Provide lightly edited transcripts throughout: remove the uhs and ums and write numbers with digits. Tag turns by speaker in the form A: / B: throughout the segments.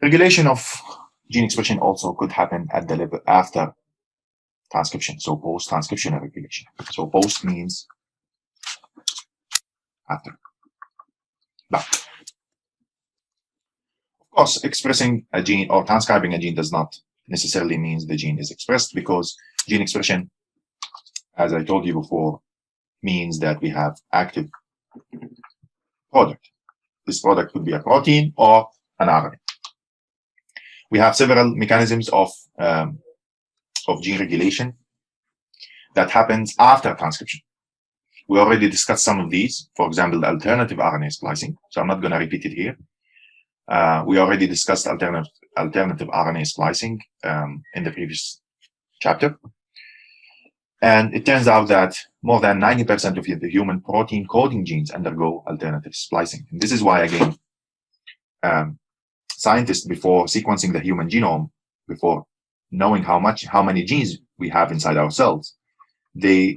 A: Regulation of gene expression also could happen at the level after transcription, so post-transcriptional regulation. So post means after. Back. Of course, expressing a gene or transcribing a gene does not necessarily means the gene is expressed, because gene expression, as I told you before, means that we have active product. This product could be a protein or an RNA. We have several mechanisms of gene regulation that happens after transcription. We already discussed some of these, for example, the alternative RNA splicing, so I'm not going to repeat it here. We already discussed alternative RNA splicing in the previous chapter. And it turns out that more than 90% of the human protein coding genes undergo alternative splicing. And this is why, again, scientists, before sequencing the human genome, before knowing how many genes we have inside our cells, they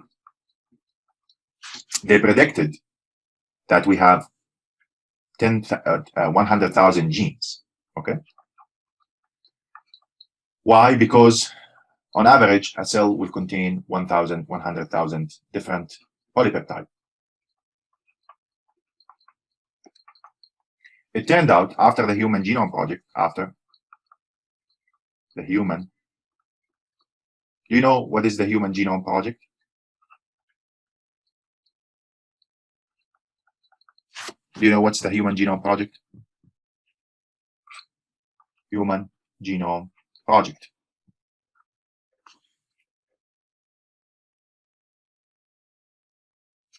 A: predicted that we have 100,000 genes. Okay. Why? Because on average, a cell will contain 100,000 different polypeptides. It turned out after the Human Genome Project, do you know what is the Human Genome Project? Do you know what's the Human Genome Project? Human Genome Project.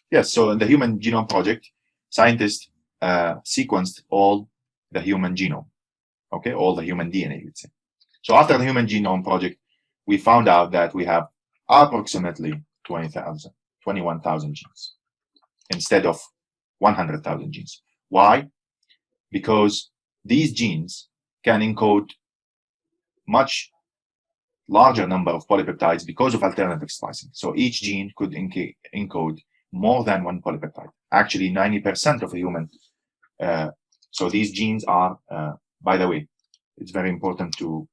A: Yes, so in the Human Genome Project, scientists sequenced all the human genome, okay, all the human DNA, let's say. So after the Human Genome Project, we found out that we have approximately 21,000 genes instead of 100,000 genes. Why? Because these genes can encode much larger number of polypeptides because of alternative splicing. So each gene could encode more than one polypeptide. Actually, 90% of a human. So these genes are, by the way, it's very important to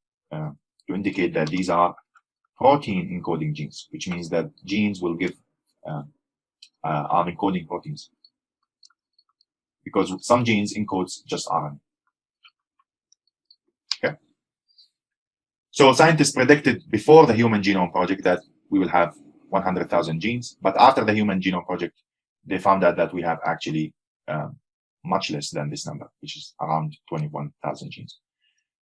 A: indicate that these are protein encoding genes, which means that genes will give are encoding proteins, because some genes encodes just RNA. Okay. So scientists predicted before the Human Genome Project that we will have 100,000 genes, but after the Human Genome Project, they found out that we have actually much less than this number, which is around 21,000 genes.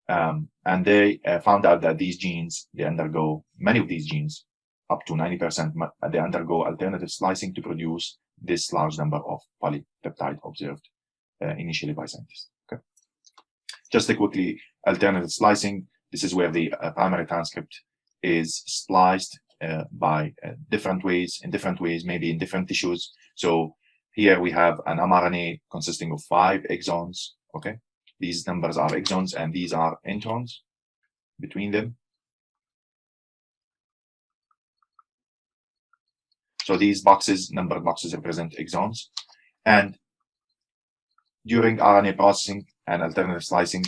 A: And they found out that these genes, many of these genes, up to 90%, they undergo alternative splicing to produce this large number of polypeptide observed initially by scientists. Okay. Just quickly, alternative splicing, this is where the primary transcript is spliced by different ways, maybe in different tissues. So here we have an mRNA consisting of 5 exons. Okay, these numbers are exons and these are introns between them. So these numbered boxes represent exons. And during RNA processing and alternative splicing,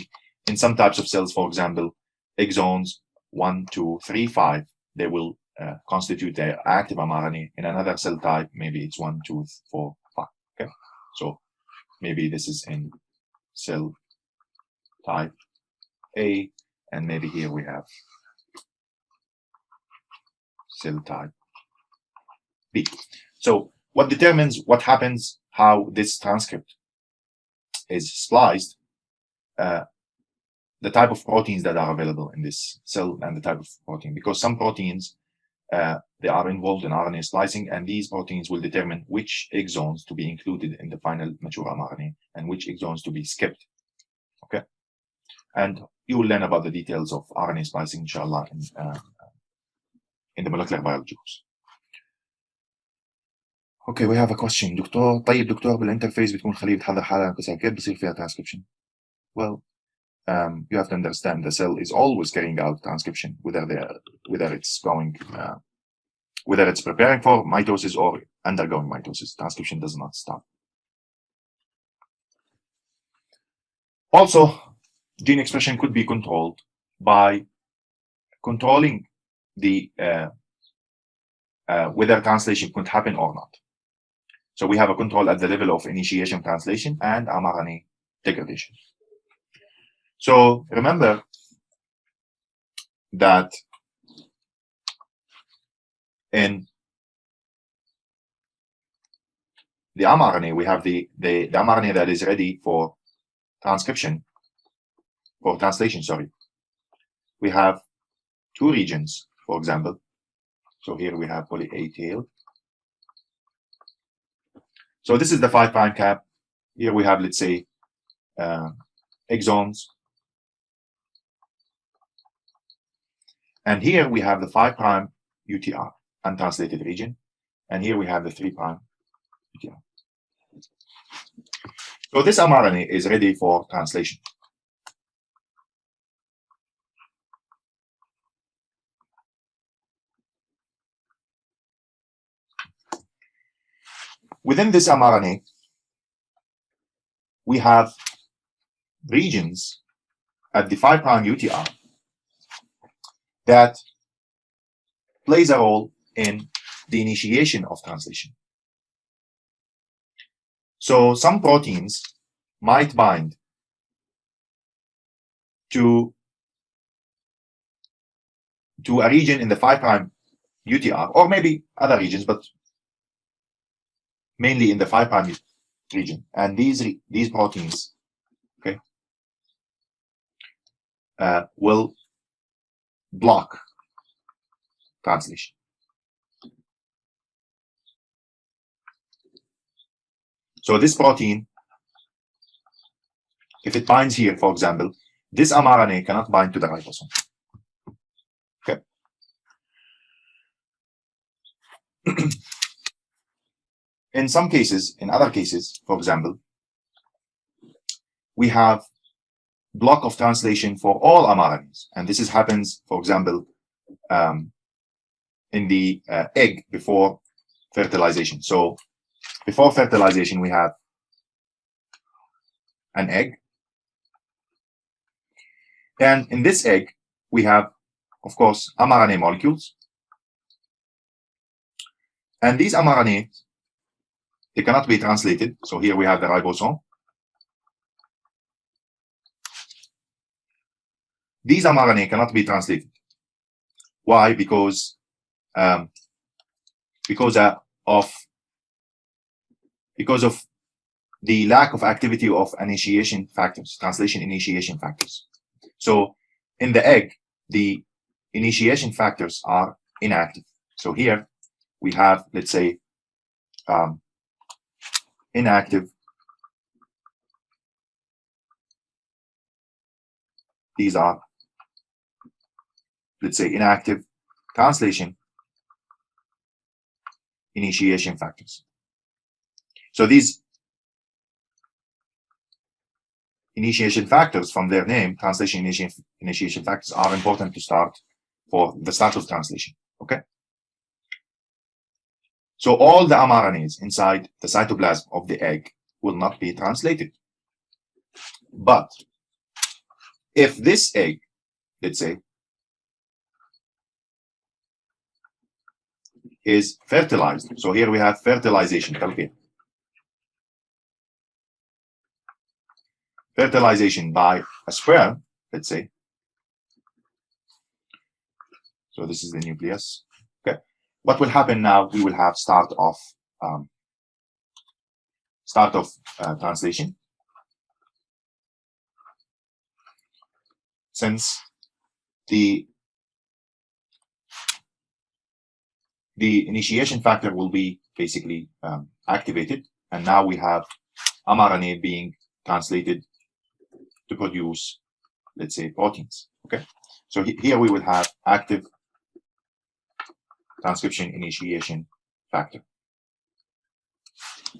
A: in some types of cells, for example, exons 1, 2, 3, 5, they will constitute their active mRNA. In another cell type, maybe it's 1, 2, 4, 5. Okay, so maybe this is in cell type A, and maybe here we have cell type B. So what determines what happens, how this transcript is spliced, the type of proteins that are available in this cell and the type of protein, because some proteins they are involved in RNA splicing, and these proteins will determine which exons to be included in the final mature mRNA and which exons to be skipped. Okay, and you will learn about the details of RNA splicing, inshallah, in the molecular biology course. Okay, we have a question. دكتور بالانترفيس بتكون خلية بتحضر حالها انقسام كيف بصير فيها transcription? Well, you have to understand the cell is always carrying out transcription, whether it's preparing for mitosis or undergoing mitosis. Transcription does not stop. Also, gene expression could be controlled by controlling the whether translation could happen or not. So we have a control at the level of initiation translation and mRNA degradation. So remember that in the mRNA, we have the mRNA that is ready for translation, sorry. We have two regions, for example. So here we have poly A tail. So this is the 5' cap. Here we have, let's say, exons. And here we have the 5' UTR, untranslated region. And here we have the 3' UTR. So this mRNA is ready for translation. Within this mRNA, we have regions at the 5' UTR that plays a role in the initiation of translation. So some proteins might bind to a region in the 5' UTR, or maybe other regions, but mainly in the 5' region. And these proteins, okay, will block translation. So this protein, if it binds here, for example, this mRNA cannot bind to the ribosome. Okay. In some cases, in other cases, for example, we have block of translation for all mRNAs. And this happens, for example, in the egg before fertilization. So before fertilization, we have an egg. And in this egg, we have, of course, mRNA molecules. And these mRNA, they cannot be translated. So here we have the ribosome. These mRNA cannot be translated. Why? Because of the lack of activity of initiation factors, translation initiation factors. So in the egg, the initiation factors are inactive. So here we have, let's say, inactive. These are, let's say, inactive translation initiation factors. So these initiation factors, from their name, translation initiation factors, are important to start for the start of translation. Okay. So all the mRNAs inside the cytoplasm of the egg will not be translated. But if this egg, let's say, is fertilized, so here we have fertilization, fertilization by a sperm, let's say. So this is the nucleus. Okay. What will happen now? We will have start of translation. Since the initiation factor will be basically activated, and now we have mRNA being translated to produce, let's say, proteins. Okay, so here we will have active transcription initiation factor.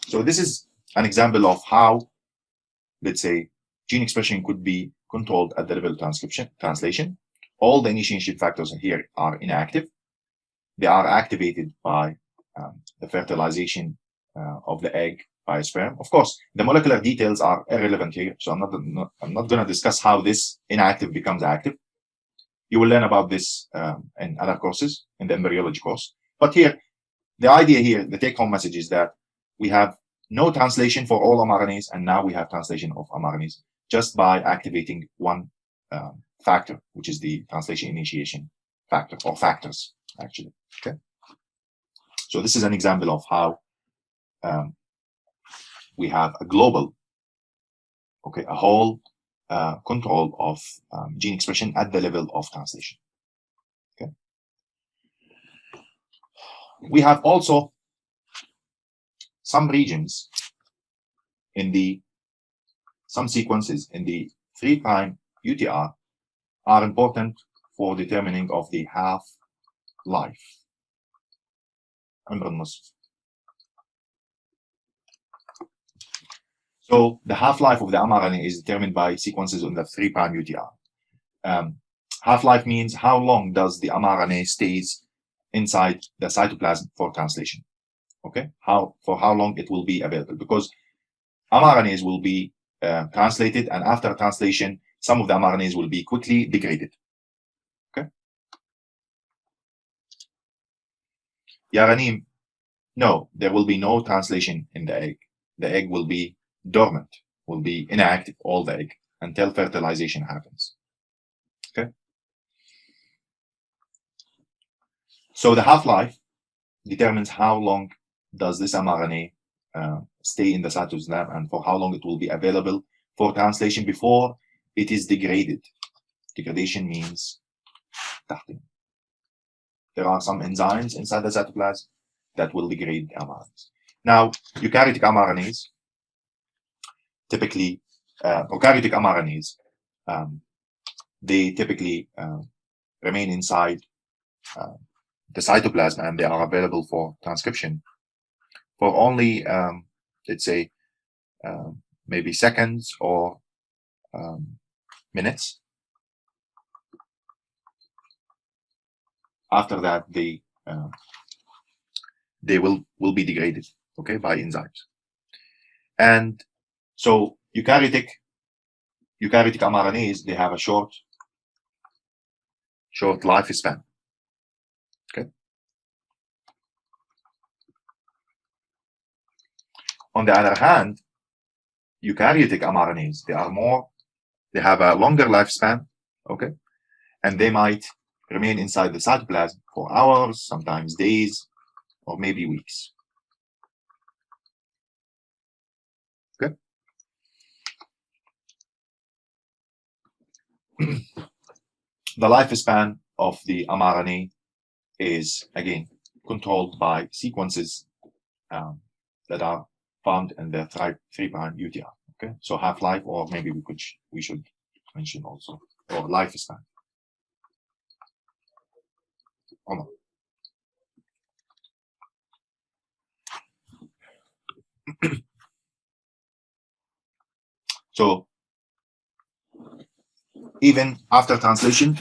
A: So this is an example of how, let's say, gene expression could be controlled at the level of translation. All the initiation factors here are inactive. They are activated by the fertilization of the egg by a sperm. Of course, the molecular details are irrelevant here, so I'm not going to discuss how this inactive becomes active. You will learn about this in other courses, in the embryology course. But here, the idea here, the take-home message is that we have no translation for all mRNAs, and now we have translation of mRNAs just by activating one factor, which is the translation initiation factor, or factors, actually. Okay. So this is an example of how we have a global, okay, a whole control of gene expression at the level of translation. Okay. We have also some regions in some sequences in the 3' UTR are important for determining of the half-life. So the half-life of the mRNA is determined by sequences on the 3' UTR. Half-life means how long does the mRNA stays inside the cytoplasm for translation. Okay, for how long it will be available, because mRNAs will be translated, and after translation, some of the mRNAs will be quickly degraded. Okay. Yaranim, no, there will be no translation in the egg. The egg will be dormant, will be inactive, all the egg, until fertilization happens. Okay. So the half-life determines how long does this mRNA stay in the cytoplasm, and for how long it will be available for translation before it is degraded. Degradation means tahting. There are some enzymes inside the cytoplasm that will degrade mRNAs. Now, eukaryotic mRNAs, typically, prokaryotic mRNAs, they typically remain inside the cytoplasm, and they are available for transcription for only, let's say, maybe seconds or minutes. After that, they will be degraded, okay, by enzymes. And so eukaryotic mRNAs, they have a short lifespan. Okay. On the other hand, eukaryotic mRNAs, they have a longer lifespan, okay, and they might remain inside the cytoplasm for hours, sometimes days, or maybe weeks. Okay. The lifespan of the mRNA is again controlled by sequences that are found in the 3' UTR. Okay, so half-life, or maybe we should mention also, or lifespan. Oh, no. So even after translation,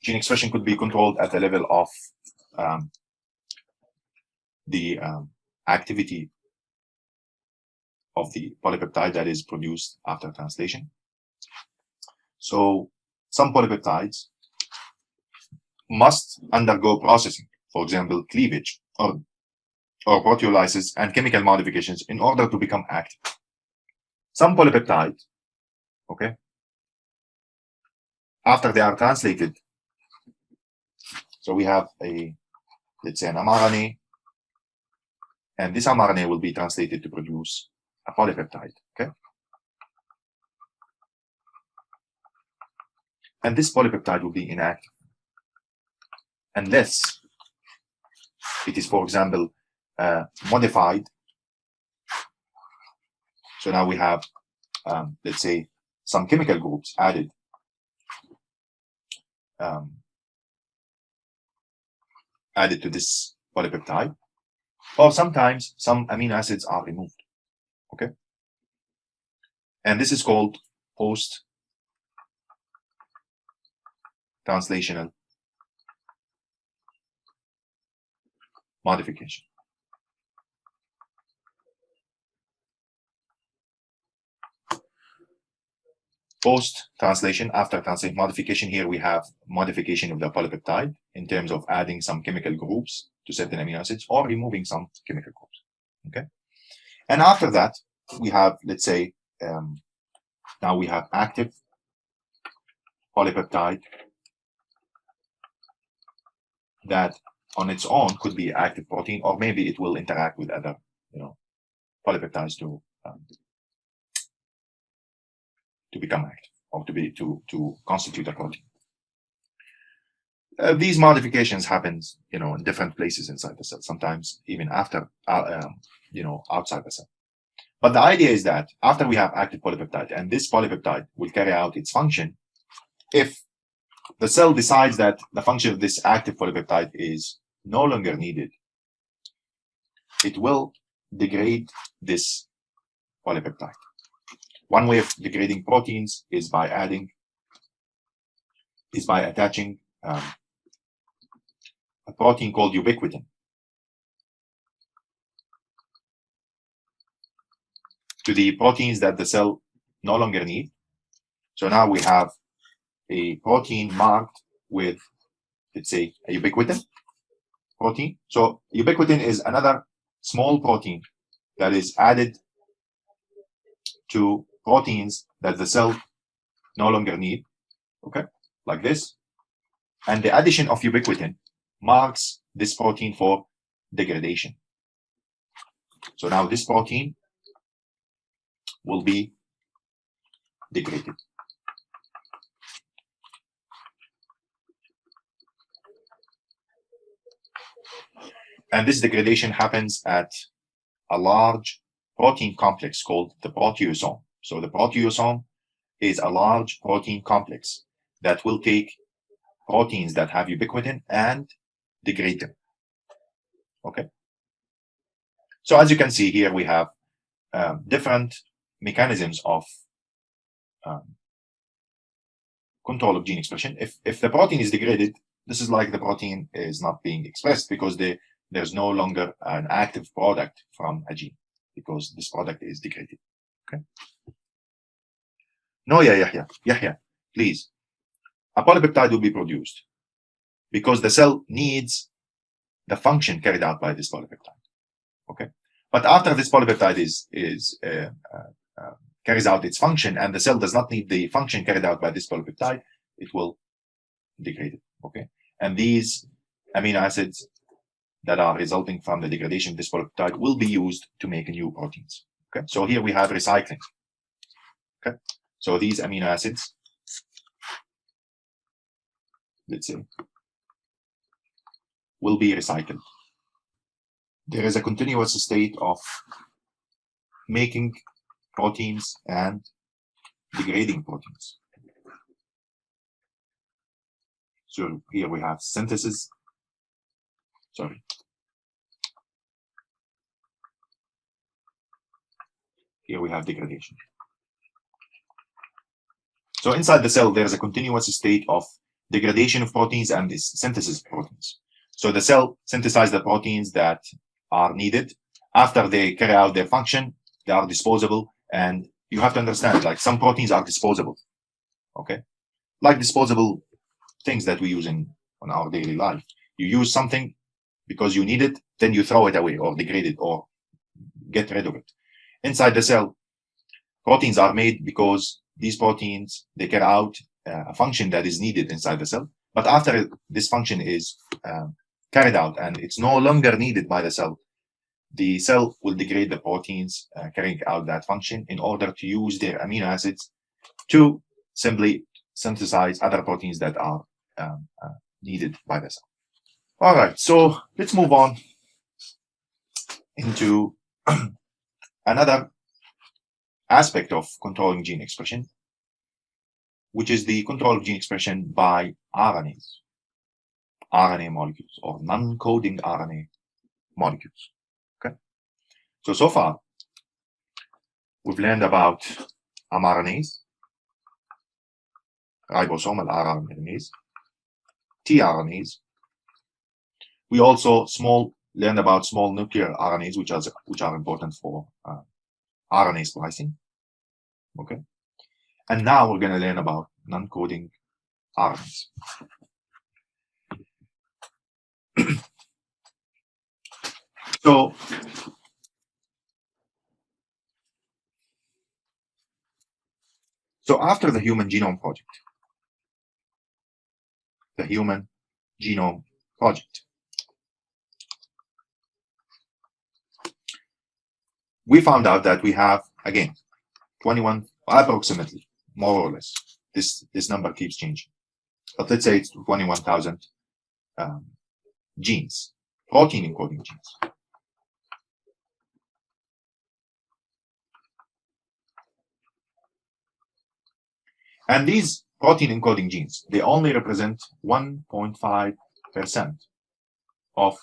A: gene expression could be controlled at the level of the activity of the polypeptide that is produced after translation. So some polypeptides must undergo processing, for example, cleavage or proteolysis and chemical modifications in order to become active. Some polypeptides, okay, after they are translated, so we have let's say an mRNA, and this mRNA will be translated to produce a polypeptide, okay? And this polypeptide will be inactive unless it is, for example, modified. So now we have, let's say, some chemical groups added to this polypeptide, or sometimes some amino acids are removed. Okay, and this is called post-translational modification. post-translation, after translation modification, here we have modification of the polypeptide in terms of adding some chemical groups to certain amino acids or removing some chemical groups. Okay. And after that, we have, let's say, now we have active polypeptide that on its own could be active protein, or maybe it will interact with other, polypeptides to become active or to constitute a protein. These modifications happens, in different places inside the cell, sometimes even after, outside the cell. But the idea is that after we have active polypeptide, and this polypeptide will carry out its function, if the cell decides that the function of this active polypeptide is no longer needed, it will degrade this polypeptide. One way of degrading proteins is by attaching a protein called ubiquitin to the proteins that the cell no longer need. So now we have a protein marked with, let's say, a ubiquitin protein. So ubiquitin is another small protein that is added to proteins that the cell no longer need, okay, like this. And the addition of ubiquitin marks this protein for degradation. So now this protein will be degraded. And this degradation happens at a large protein complex called the proteasome. So the proteasome is a large protein complex that will take proteins that have ubiquitin and degrade them. Okay. So as you can see here, we have different mechanisms of control of gene expression. If the protein is degraded, this is like the protein is not being expressed because there's no longer an active product from a gene because this product is degraded. Okay. No, Yahya, please. A polypeptide will be produced because the cell needs the function carried out by this polypeptide. Okay. But after this polypeptide carries out its function and the cell does not need the function carried out by this polypeptide, it will degrade it. Okay. And these amino acids that are resulting from the degradation of this polypeptide will be used to make new proteins. Okay. So here we have recycling. Okay. So these amino acids, let's say, will be recycled. There is a continuous state of making proteins and degrading proteins. So here we have synthesis. Sorry. Here we have degradation. So inside the cell, there is a continuous state of degradation of proteins and this synthesis of proteins. So the cell synthesizes the proteins that are needed. After they carry out their function, they are disposable. And you have to understand, like some proteins are disposable. Okay. Like disposable things that we use on our daily life. You use something because you need it, then you throw it away or degrade it or get rid of it. Inside the cell, proteins are made because these proteins, they carry out a function that is needed inside the cell. But after this function is carried out and it's no longer needed by the cell will degrade the proteins carrying out that function in order to use their amino acids to simply synthesize other proteins that are needed by the cell. All right, so let's move on into another aspect of controlling gene expression, which is the control of gene expression by RNAs, RNA molecules, or non-coding RNA molecules. Okay. So far, we've learned about mRNAs, ribosomal RNAs, tRNAs. We also learned about small nuclear RNAs, which are important for RNA splicing. Okay. And now we're going to learn about non-coding RNAs. So after the Human Genome Project, we found out that we have, again, 21, approximately, more or less. This number keeps changing. But let's say it's 21,000 genes, protein encoding genes. And these protein encoding genes, they only represent 1.5% of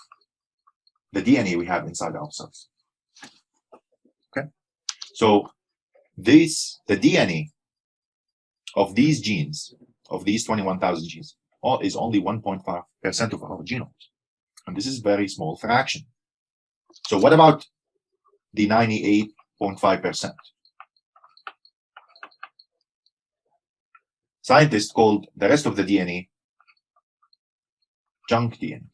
A: the DNA we have inside ourselves. Okay? So the DNA of these genes, of these 21,000 genes, is only 1.5% of our genomes. And this is a very small fraction. So what about the 98.5%? Scientists called the rest of the DNA junk DNA.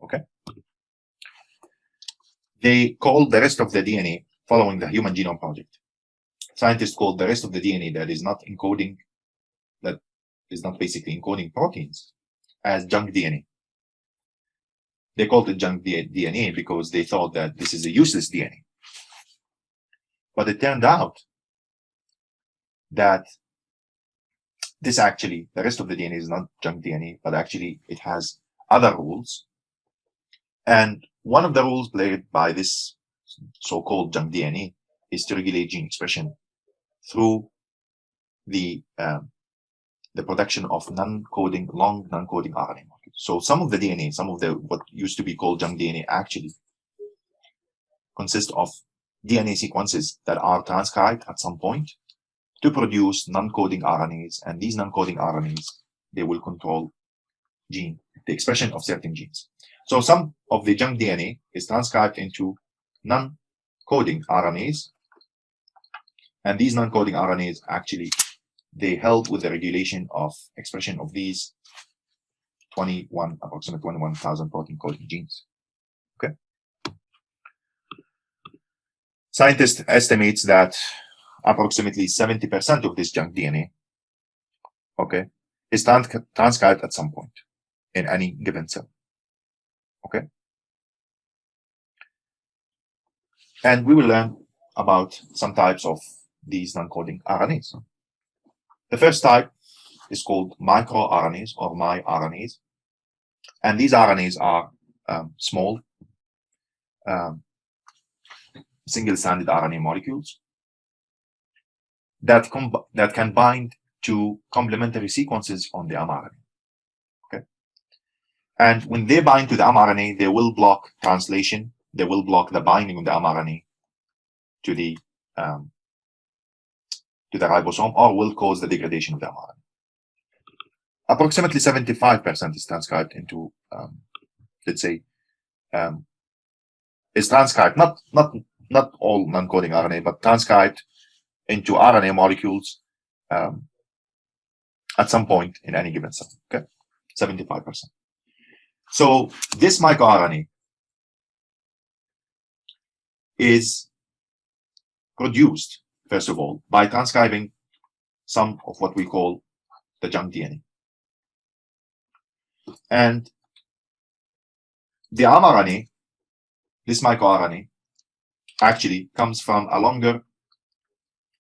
A: Okay? They called the rest of the DNA, following the Human Genome Project, scientists called the rest of the DNA that is not basically encoding proteins, as junk DNA. They called it junk DNA because they thought that this is a useless DNA. But it turned out that the rest of the DNA is not junk DNA, but actually it has other rules. And one of the rules played by this so-called junk DNA is to regulate gene expression through the production of long non-coding RNA molecules. So some of the DNA, what used to be called junk DNA, actually consist of DNA sequences that are transcribed at some point to produce non-coding RNAs, and these non-coding RNAs, they will control the expression of certain genes. So some of the junk DNA is transcribed into non-coding RNAs, and these non-coding RNAs actually, they help with the regulation of expression of these approximately 21,000 protein coding genes. Okay. Scientists estimates that approximately 70% of this junk DNA, okay, is transcribed at some point in any given cell. Okay. And we will learn about some types of these non-coding RNAs. The first type is called microRNAs or miRNAs. And these RNAs are small single-stranded RNA molecules that can bind to complementary sequences on the mRNA. Okay. And when they bind to the mRNA, they will block translation. They will block the binding of the mRNA to the ribosome, or will cause the degradation of the mRNA. Approximately 75% is transcribed into, let's say, is transcribed, not all non-coding RNA, but transcribed into RNA molecules at some point in any given cell. Okay, 75%. So this microRNA is produced, first of all, by transcribing some of what we call the junk DNA. And the mRNA, this microRNA, actually comes from a longer,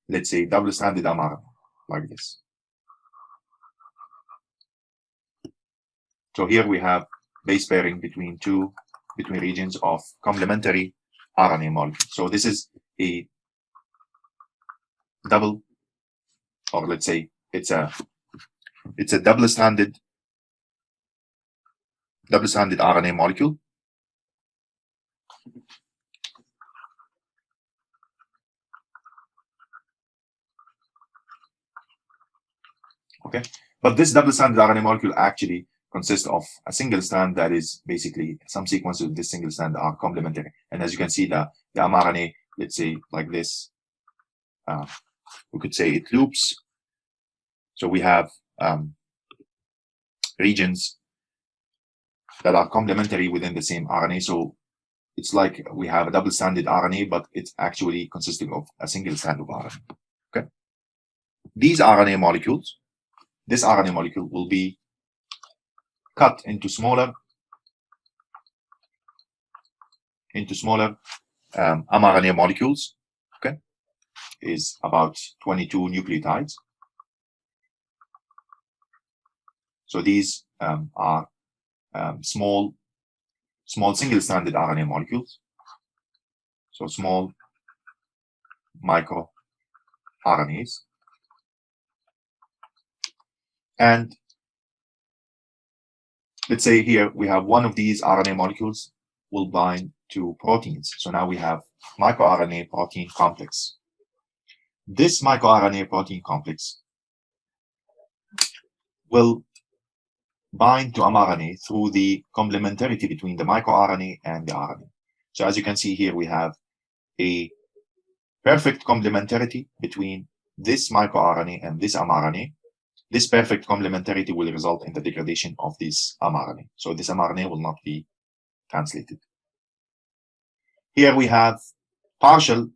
A: let's say, double-stranded mRNA, like this. So here we have base pairing between regions of complementary RNA molecules. So this is a double, or let's say it's a double-stranded RNA molecule. Okay, but this double-stranded RNA molecule actually consists of a single strand that is basically some sequences of this single strand are complementary. And as you can see, the mRNA, let's say like this, we could say it loops. So we have regions that are complementary within the same RNA. So it's like we have a double-stranded RNA, but it's actually consisting of a single strand of RNA. Okay. These RNA molecules, this RNA molecule will be cut into smaller mRNA molecules. Okay, is about 22 nucleotides. So these are small single-stranded RNA molecules. So small micro RNAs. And let's say here we have one of these RNA molecules will bind to proteins. So now we have microRNA protein complex. This microRNA protein complex will bind to mRNA through the complementarity between the microRNA and the RNA. So as you can see here, we have a perfect complementarity between this microRNA and this mRNA. This perfect complementarity will result in the degradation of this mRNA. So this mRNA will not be translated. Here we have partial,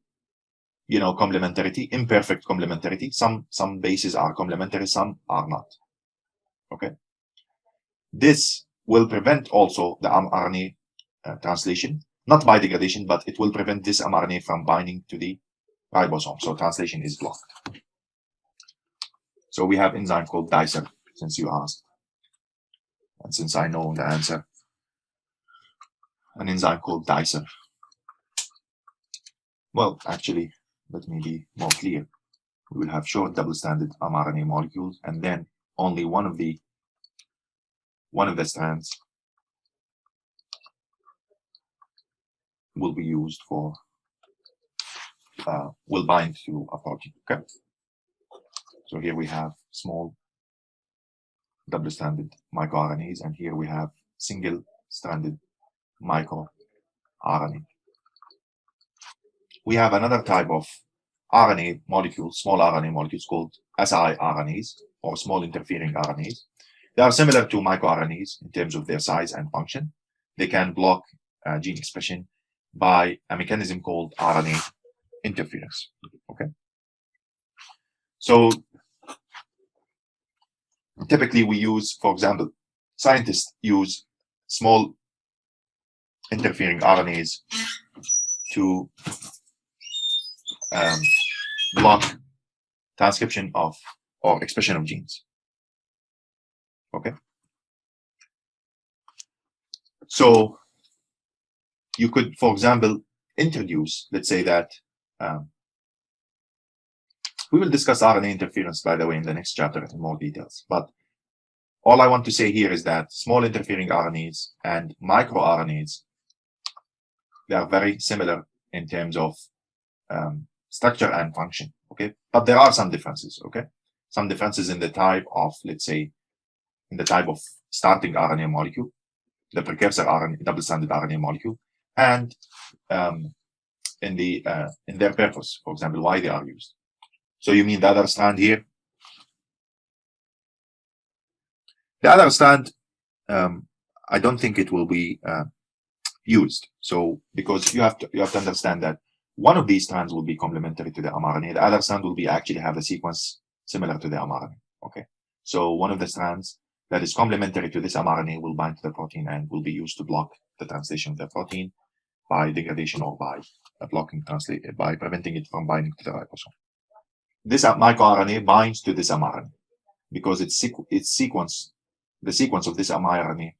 A: complementarity, imperfect complementarity. Some bases are complementary, some are not. Okay. This will prevent also the mRNA translation, not by degradation, but it will prevent this mRNA from binding to the ribosome. So translation is blocked. So we have enzyme called dicer, since you asked. And since I know the answer, an enzyme called dicer. Well, actually, let me be more clear. We will have short double-stranded mRNA molecules, and then only one of the strands will be used for will bind to a protein. Okay. So here we have small double-stranded microRNAs, and here we have single-stranded microRNA. We have another type of RNA molecules, small RNA molecules called siRNAs, or small interfering RNAs. They are similar to microRNAs in terms of their size and function. They can block gene expression by a mechanism called RNA interference. Okay. So typically we use, for example, scientists use small interfering RNAs to block transcription of or expression of genes. Okay. So you could, for example, introduce, let's say that we will discuss RNA interference, by the way, in the next chapter in more details. But all I want to say here is that small interfering RNAs and microRNAs, they are very similar in terms of structure and function. Okay, but there are some differences. Okay, some differences in the type of, let's say, in the type of starting RNA molecule, the precursor RNA, double-stranded RNA molecule, and in their purpose, for example, why they are used. So you mean the other strand here? The other strand, I don't think it will be used. So because you have to understand that one of these strands will be complementary to the mRNA. The other strand will be actually have a sequence similar to the mRNA. Okay. So one of the strands that is complementary to this mRNA will bind to the protein and will be used to block the translation of the protein by degradation or by by preventing it from binding to the ribosome. This microRNA binds to this mRNA because the sequence of this mRNA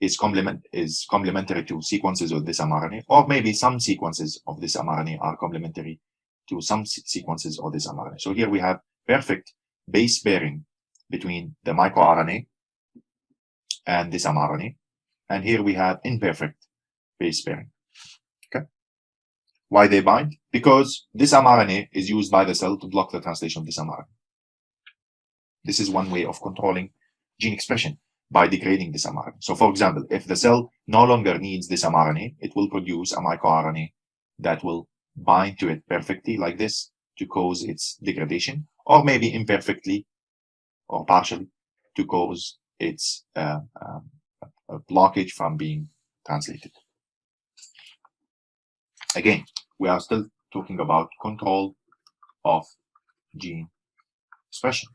A: is complementary to sequences of this mRNA, or maybe some sequences of this mRNA are complementary to some sequences of this mRNA. So here we have perfect base pairing between the microRNA and this mRNA, and here we have imperfect base pairing. Okay. Why they bind? Because this mRNA is used by the cell to block the translation of this mRNA. This is one way of controlling gene expression, by degrading this mRNA. So for example, if the cell no longer needs this mRNA, it will produce a microRNA that will bind to it perfectly like this to cause its degradation, or maybe imperfectly or partially to cause its blockage from being translated. Again, we are still talking about control of gene expression.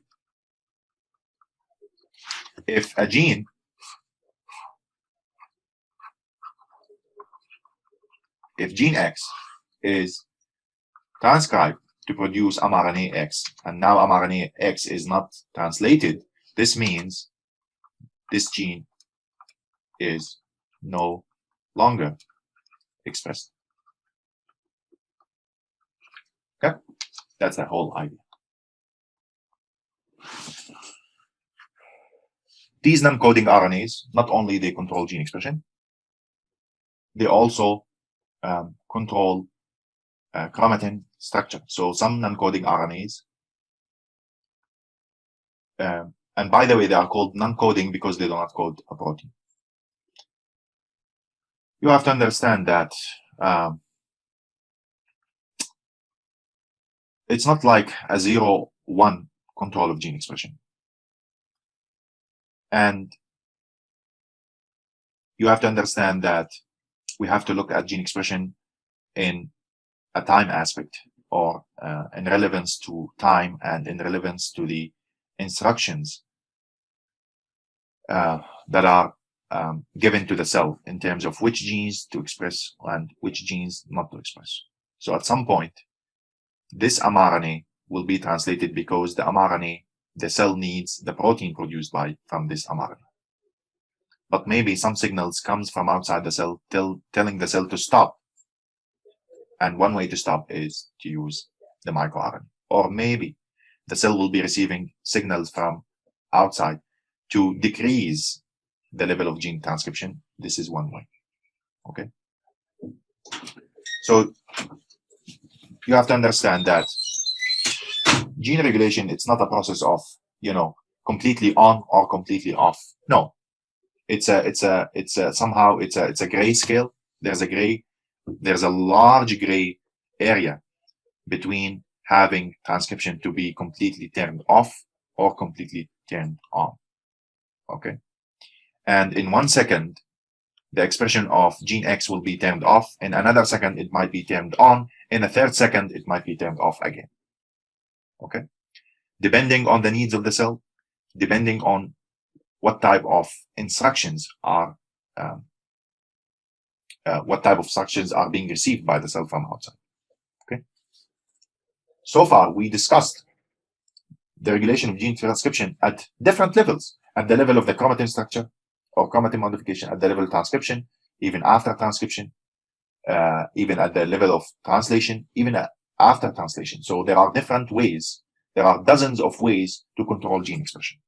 A: If a gene X is transcribed to produce mRNA X, and now mRNA X is not translated, this means this gene is no longer expressed. Okay, that's the whole idea. These non-coding RNAs, not only they control gene expression, they also control chromatin structure. So some non-coding RNAs, and by the way, they are called non-coding because they do not code a protein. You have to understand that it's not like a 0-1 control of gene expression. And you have to understand that we have to look at gene expression in a time aspect, or in relevance to time and in relevance to the instructions that are given to the cell in terms of which genes to express and which genes not to express. So at some point, this mRNA will be translated because the mRNA, the cell needs the protein produced from this mRNA. But maybe some signals comes from outside the cell telling the cell to stop. And one way to stop is to use the microRNA. Or maybe the cell will be receiving signals from outside to decrease the level of gene transcription. This is one way. Okay. So you have to understand that gene regulation, it's not a process of, completely on or completely off. No, it's somehow it's a gray scale. There's a large gray area between having transcription to be completely turned off or completely turned on. Okay. And in 1 second, the expression of gene X will be turned off. In another second, it might be turned on. In a third second, it might be turned off again. Okay. Depending on the needs of the cell, depending on what type of instructions are being received by the cell from outside. Okay. So far, we discussed the regulation of gene transcription at different levels. At the level of the chromatin structure or chromatin modification, at the level of transcription, even after transcription, even at the level of translation, even after translation. So there are different ways. There are dozens of ways to control gene expression.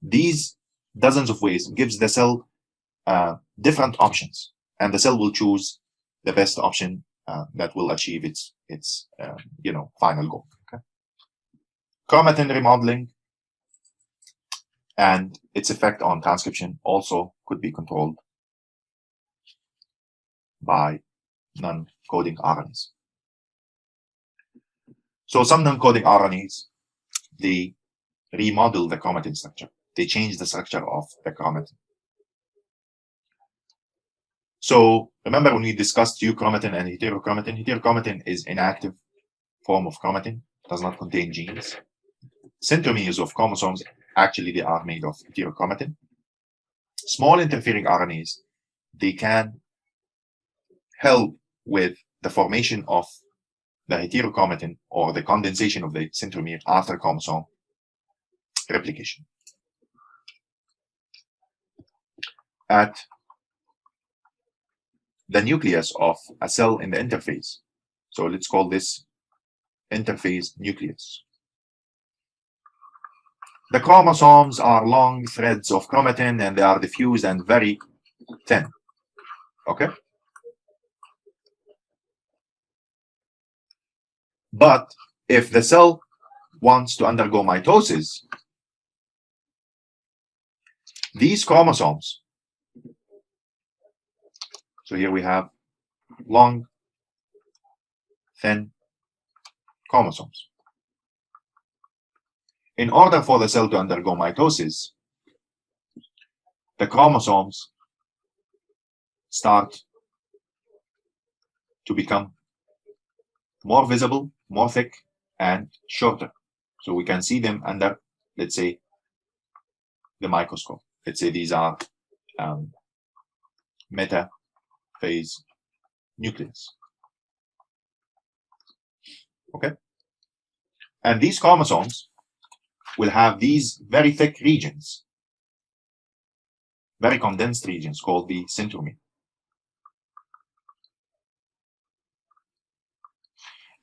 A: These dozens of ways gives the cell different options, and the cell will choose the best option that will achieve its final goal. Okay? Chromatin remodeling and its effect on transcription also could be controlled by non-coding RNAs. So some non-coding RNAs, they remodel the chromatin structure. They change the structure of the chromatin. So remember when we discussed euchromatin and heterochromatin? Heterochromatin is inactive form of chromatin, does not contain genes. Centromeres of chromosomes, actually they are made of heterochromatin. Small interfering RNAs, they can help with the formation of the heterochromatin or the condensation of the centromere after chromosome replication. At the nucleus of a cell in the interphase, so let's call this interphase nucleus. The chromosomes are long threads of chromatin, and they are diffused and very thin. Okay? But if the cell wants to undergo mitosis, these chromosomes, so here we have long, thin chromosomes. In order for the cell to undergo mitosis, the chromosomes start to become more visible, more thick, and shorter. So we can see them under, let's say, the microscope. Let's say these are metaphase nucleus. Okay? And these chromosomes will have these very thick regions, very condensed regions called the centromere.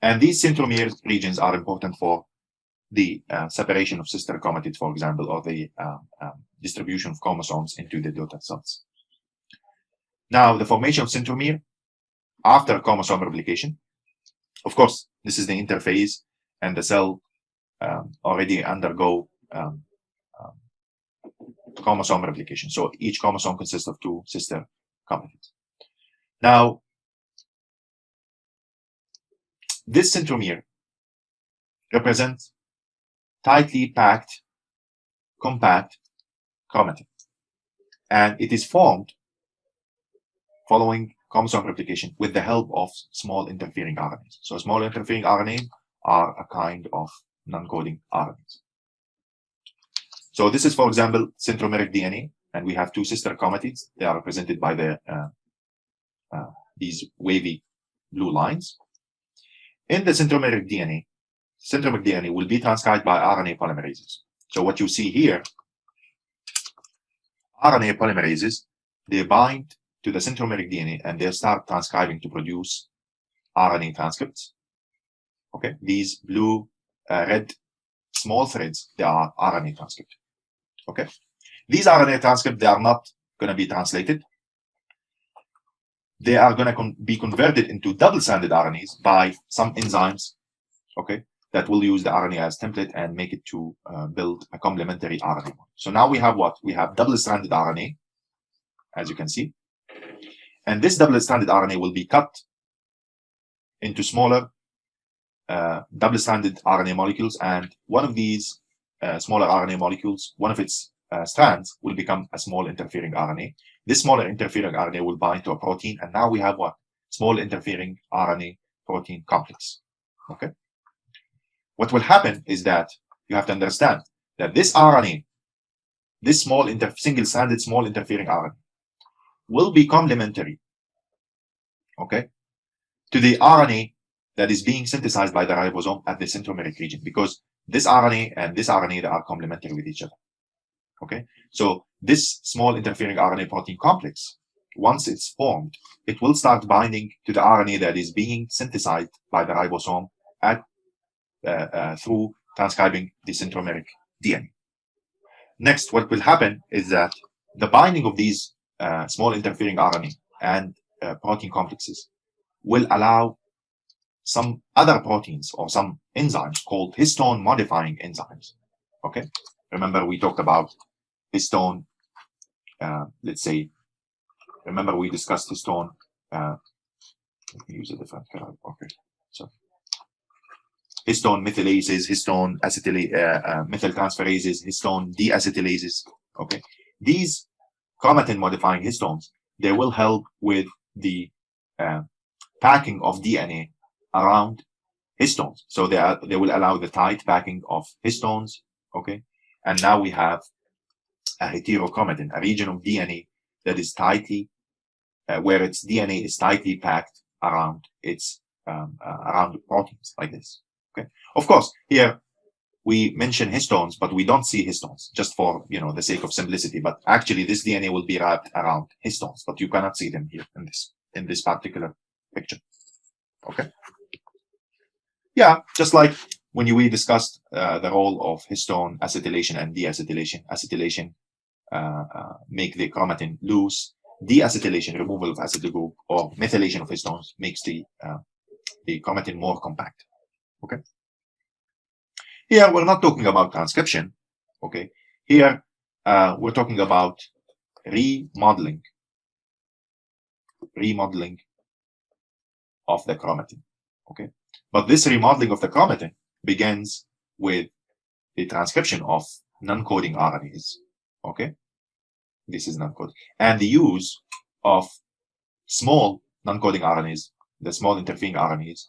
A: And these centromere regions are important for the separation of sister chromatids, for example, or the distribution of chromosomes into the daughter cells. Now, the formation of centromere after chromosome replication, of course, this is the interphase, and the cell already undergo chromosome replication. So each chromosome consists of 2 sister chromatids. Now, this centromere represents tightly packed, compact chromatin, and it is formed following chromosome replication with the help of small interfering RNAs. So small interfering RNAs are a kind of non-coding RNAs. So this is, for example, centromeric DNA, and we have 2 sister chromatids. They are represented by the these wavy blue lines. In the centromeric DNA will be transcribed by RNA polymerases. So what you see here, RNA polymerases, they bind to the centromeric DNA and they start transcribing to produce RNA transcripts. Okay, these blue, red, small threads, they are RNA transcripts. Okay, these RNA transcripts, they are not going to be translated. They are going to be converted into double-stranded RNAs by some enzymes, okay, that will use the RNA as template and make it to build a complementary RNA. So now we have what? We have double-stranded RNA, as you can see. And this double-stranded RNA will be cut into smaller double-stranded RNA molecules, and one of these smaller RNA molecules, one of its strands will become a small interfering RNA. This smaller interfering RNA will bind to a protein, and now we have what? Small interfering RNA protein complex. Okay. What will happen is that you have to understand that this RNA, this small single-stranded small interfering RNA, will be complementary, okay, to the RNA that is being synthesized by the ribosome at the centromeric region, because this RNA and this RNA, they are complementary with each other. Okay, so this small interfering RNA protein complex, once it's formed, it will start binding to the RNA that is being synthesized by the ribosome at through transcribing the centromeric DNA. Next, what will happen is that the binding of these small interfering RNA and protein complexes will allow some other proteins or some enzymes called histone modifying enzymes. Okay, remember we talked about histone, let's say, remember we discussed histone, let me use a different color. Okay, so histone methylases, histone methyltransferases, histone deacetylases. Okay, these chromatin modifying histones, they will help with the packing of DNA around histones. So they will allow the tight packing of histones. Okay, and now we have a heterochromatin, a region of DNA that is tightly, where its DNA is tightly packed around its around proteins like this. Okay, of course here we mention histones, but we don't see histones just for the sake of simplicity. But actually, this DNA will be wrapped around histones, but you cannot see them here in this particular picture. Okay. Yeah, just like when we discussed the role of histone acetylation and deacetylation. Acetylation make the chromatin loose. Deacetylation, removal of acetyl group, or methylation of histones makes the chromatin more compact. Okay. Here we're not talking about transcription. Okay. Here we're talking about remodeling of the chromatin. Okay. But this remodeling of the chromatin begins with the transcription of non-coding RNAs. Okay, this is non-coding, and the use of small non-coding RNAs, the small interfering RNAs,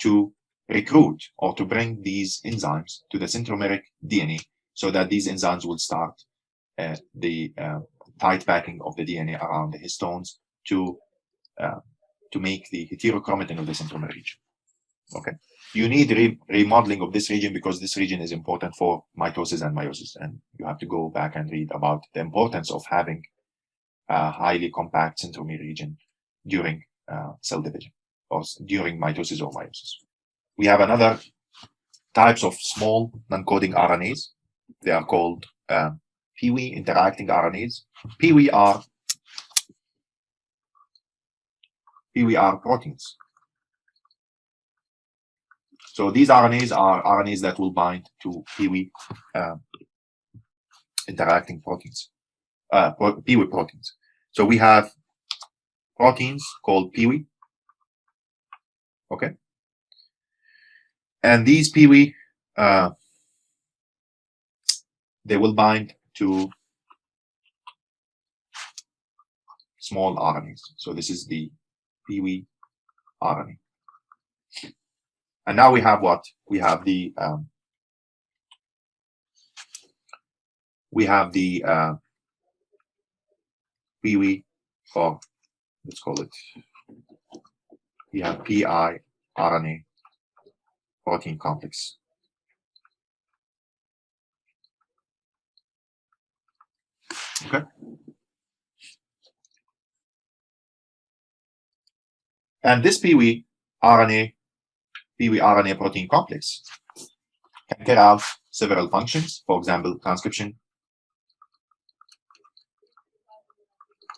A: to recruit or to bring these enzymes to the centromeric DNA, so that these enzymes will start the tight packing of the DNA around the histones to make the heterochromatin of the centromere region. Okay, you need remodeling of this region because this region is important for mitosis and meiosis, and you have to go back and read about the importance of having a highly compact centromere region during cell division or during mitosis or meiosis. We have another types of small non-coding RNAs. They are called PIWI interacting RNAs. PIWI are proteins. So these RNAs are RNAs that will bind to PIWI interacting proteins, PIWI proteins. So we have proteins called PIWI. Okay, and these PIWI they will bind to small RNAs. So this is the PIWI RNA. And now we have what? We have the PIWI, or let's call it, we have PI RNA protein complex. Okay. And this PIWI RNA protein complex can carry out several functions. For example, transcription,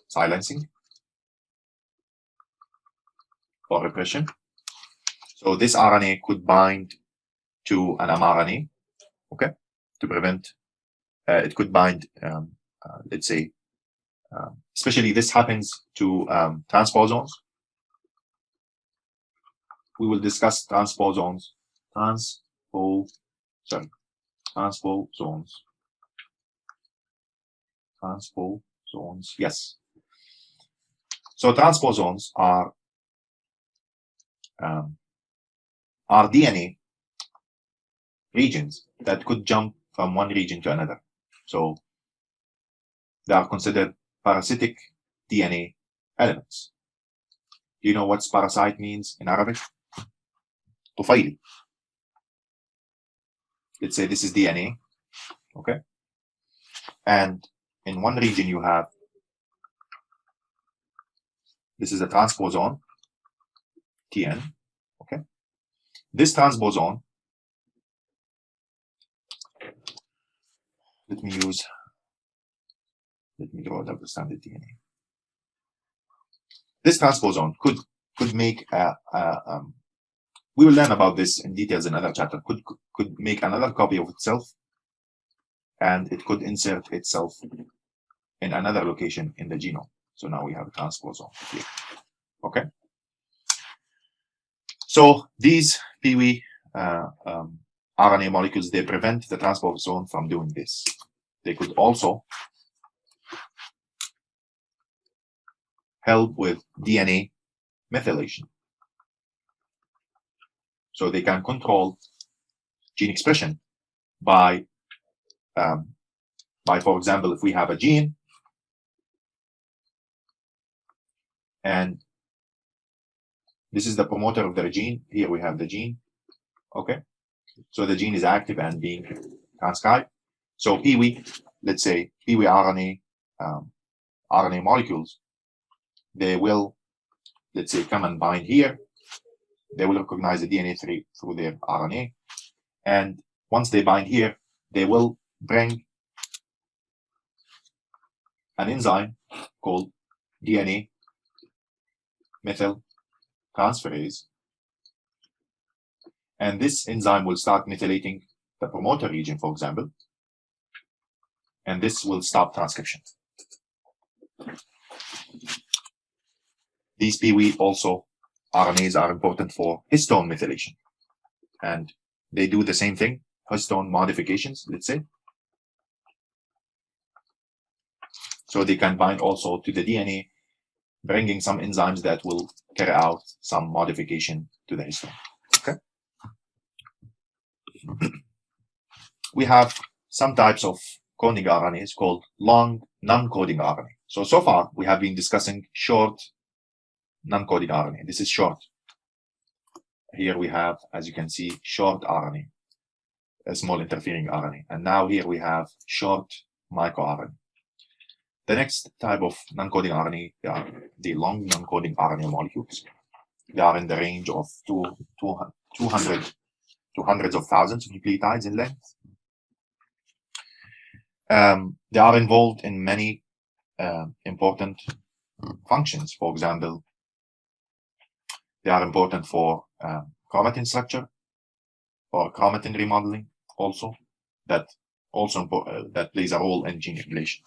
A: silencing, or repression. So this RNA could bind to an mRNA, okay, to prevent. It could bind, let's say, especially this happens to transposons. We will discuss transposons. Transposons. Yes. So transposons are DNA regions that could jump from one region to another. So they are considered parasitic DNA elements. Do you know what parasite means in Arabic? طفيلي. Let's say this is DNA, okay? And in one region you have, this is a transposon, TN, okay? This transposon, let me draw double stranded DNA. This transposon could make we will learn about this in details in another chapter. Could make another copy of itself, and it could insert itself in another location in the genome. So now we have a transposon here. Okay. So these PIWI RNA molecules, they prevent the transposon from doing this. They could also help with DNA methylation. So they can control gene expression by, for example, if we have a gene and this is the promoter of the gene, here we have the gene, okay? So the gene is active and being transcribed. So PIWI, let's say PIWI RNA molecules, they will, let's say, come and bind here. They will recognize the DNA through their RNA. And once they bind here, they will bring an enzyme called DNA methyl transferase. And this enzyme will start methylating the promoter region, for example. And this will stop transcription. These PIWI also RNAs are important for histone methylation. and they do the same thing, histone modifications, let's say. So they can bind also to the DNA, bringing some enzymes that will carry out some modification to the histone. Okay. We have some types of coding RNAs called long non-coding RNA. So far we have been discussing short non-coding RNA. This is short. Here we have, as you can see, short RNA, a small interfering RNA. And now here we have short microRNA. The next type of non-coding RNA, they are the long non-coding RNA molecules. They are in the range of 200 to hundreds of thousands of nucleotides in length. They are involved in many important functions. For example, they are important for chromatin structure or chromatin remodeling also. That plays a role in gene regulation.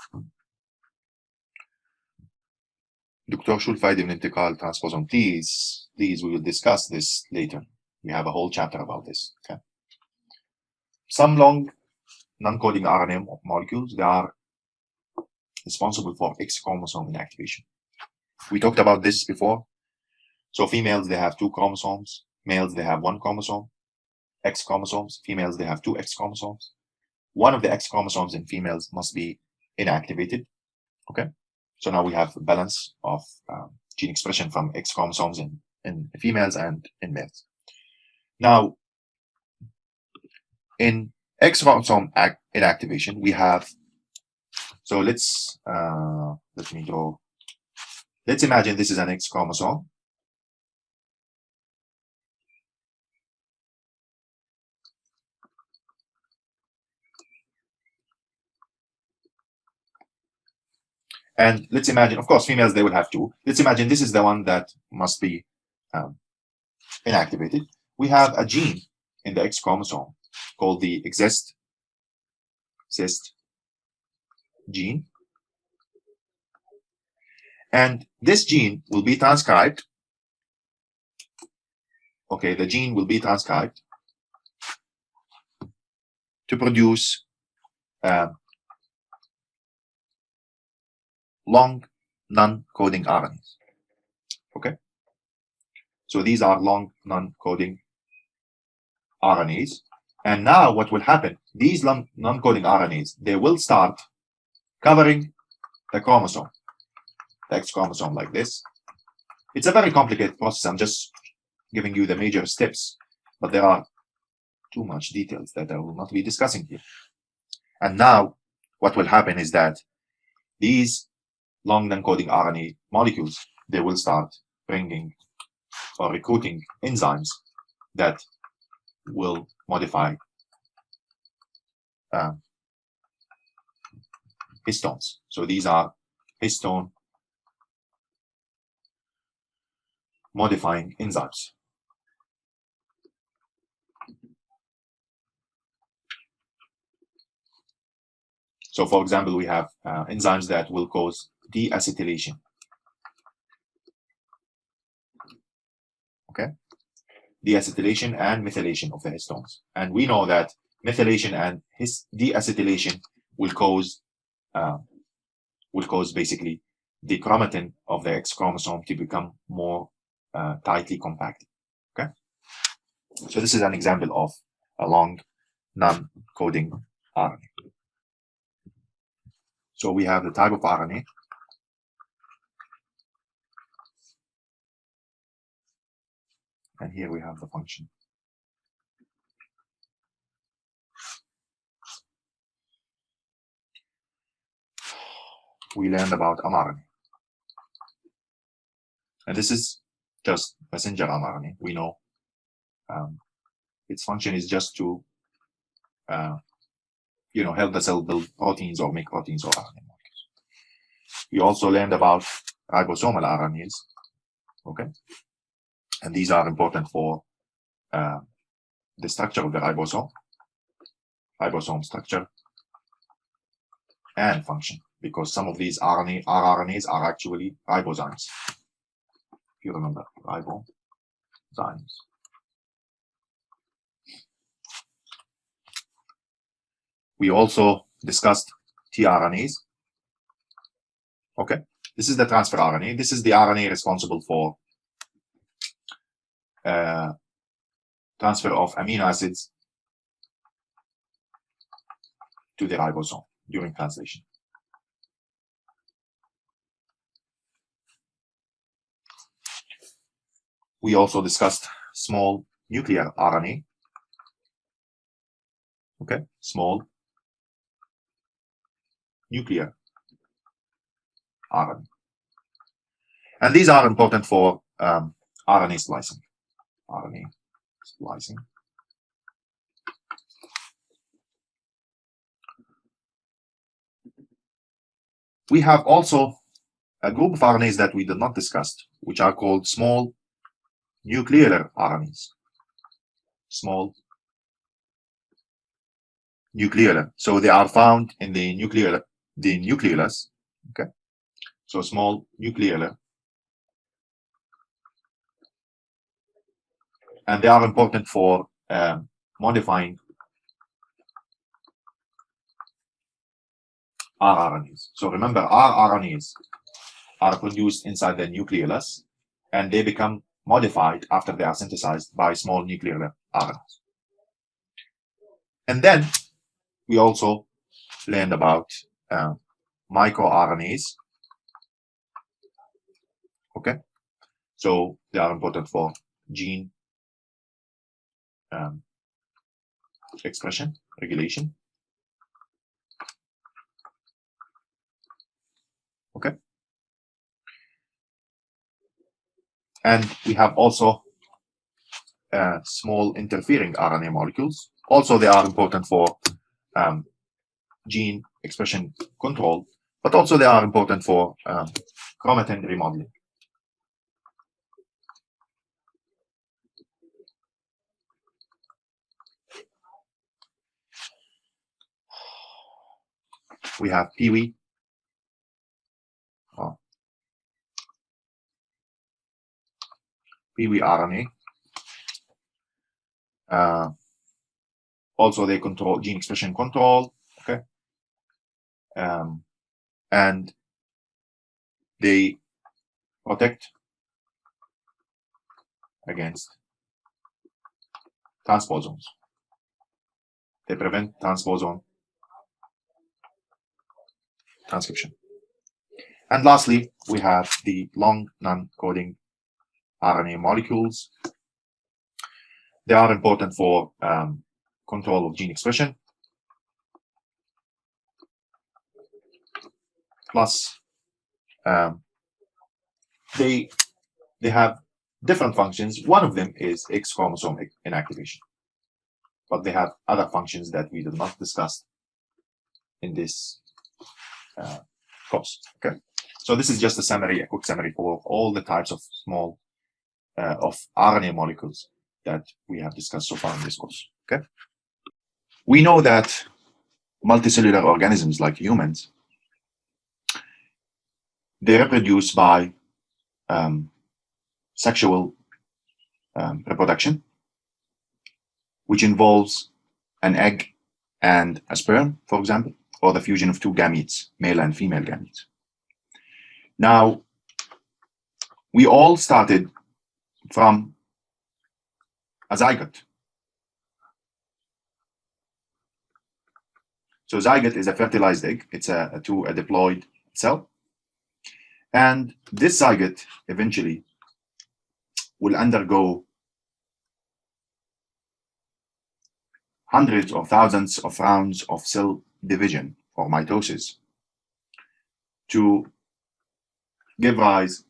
A: Dr. شو الفائدة من انتقال transposon? Please, we will discuss this later. We have a whole chapter about this. Okay. Some long non-coding RNA molecules, they are responsible for X chromosome inactivation. We talked about this before. So females, they have 2 chromosomes. Males, they have 1 chromosome, X chromosomes. Females, they have 2 X chromosomes. One of the X chromosomes in females must be inactivated. Okay. So now we have a balance of gene expression from X chromosomes in females and in males. Now, in X chromosome inactivation, we have, so let's imagine this is an X chromosome. And let's imagine, of course, females, they will have 2. Let's imagine this is the one that must be inactivated. We have a gene in the X chromosome called the cyst gene. And this gene will be transcribed. Okay, the gene will be transcribed to produce long non-coding RNAs. Okay, so these are long non-coding RNAs. And now what will happen, these non-coding RNAs, they will start covering the chromosome, the X chromosome, like this. It's a very complicated process. I'm just giving you the major steps, but there are too much details that I will not be discussing here. And now what will happen is that these long non-coding RNA molecules, they will start bringing or recruiting enzymes that will modify histones. So these are histone modifying enzymes. So for example, we have enzymes that will cause deacetylation. Okay, deacetylation and methylation of the histones. And we know that methylation and deacetylation will cause basically the chromatin of the X chromosome to become more tightly compacted. Okay, so this is an example of a long non-coding RNA. So we have the type of RNA. And here we have the function. We learned about mRNA. And this is just messenger mRNA. We know its function is just to help the cell build proteins or make proteins or RNA molecules. We also learned about ribosomal RNAs. Okay, and these are important for the structure of the ribosome structure and function, because some of these rRNAs are actually ribozymes. If you remember, ribozymes. We also discussed tRNAs. Okay, this is the transfer RNA. This is the RNA responsible for transfer of amino acids to the ribosome during translation. We also discussed small nuclear RNA. Okay, small nuclear RNA. And these are important for RNA splicing. RNA splicing. We have also a group of RNAs that we did not discuss, which are called small nuclear RNAs. Small nuclear. So they are found in the nucleolus. Okay. So small nuclear. And they are important for modifying rRNAs. So remember, rRNAs are produced inside the nucleolus, and they become modified after they are synthesized by small nuclear RNAs. And then we also learned about microRNAs. Okay, so they are important for gene expression, regulation. Okay, and we have also small interfering RNA molecules. Also, they are important for gene expression control, but also they are important for chromatin remodeling. We have PIWI. PIWI RNA. Also, they control gene expression control. Okay, and they protect against transposons. They prevent transposon transcription. And lastly, we have the long non-coding RNA molecules. They are important for control of gene expression. Plus, they have different functions. One of them is X chromosome inactivation, but they have other functions that we did not discuss in this course. Okay, so this is just a summary, a quick summary for all the types of small of RNA molecules that we have discussed so far in this course. Okay, we know that multicellular organisms like humans, they reproduce by sexual reproduction, which involves an egg and a sperm, for example, or the fusion of two gametes, male and female gametes. Now, we all started from a zygote. So zygote is a fertilized egg. It's a diploid cell. And this zygote eventually will undergo hundreds or thousands of rounds of cell division or mitosis to give rise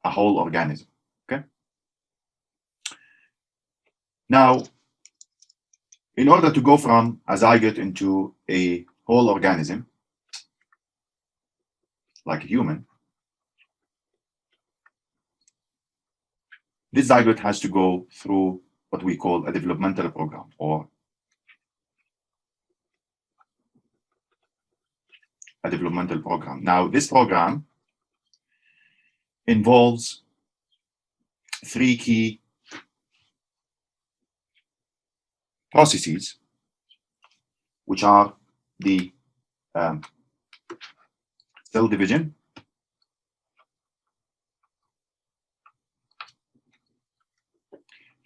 A: a whole organism. Okay. Now, in order to go from a zygote into a whole organism, like a human, this zygote has to go through what we call a developmental program, or a developmental program. Now, this program involves three key processes which are the cell division,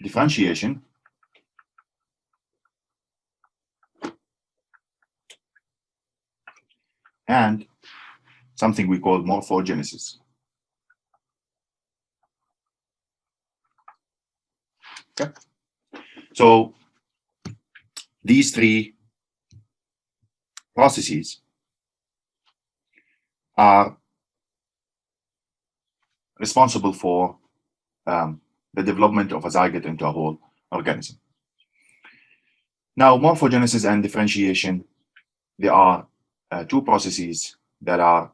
A: differentiation, and something we call morphogenesis. Okay. So these three processes are responsible for the development of a zygote into a whole organism. Now, morphogenesis and differentiation, they are two processes that are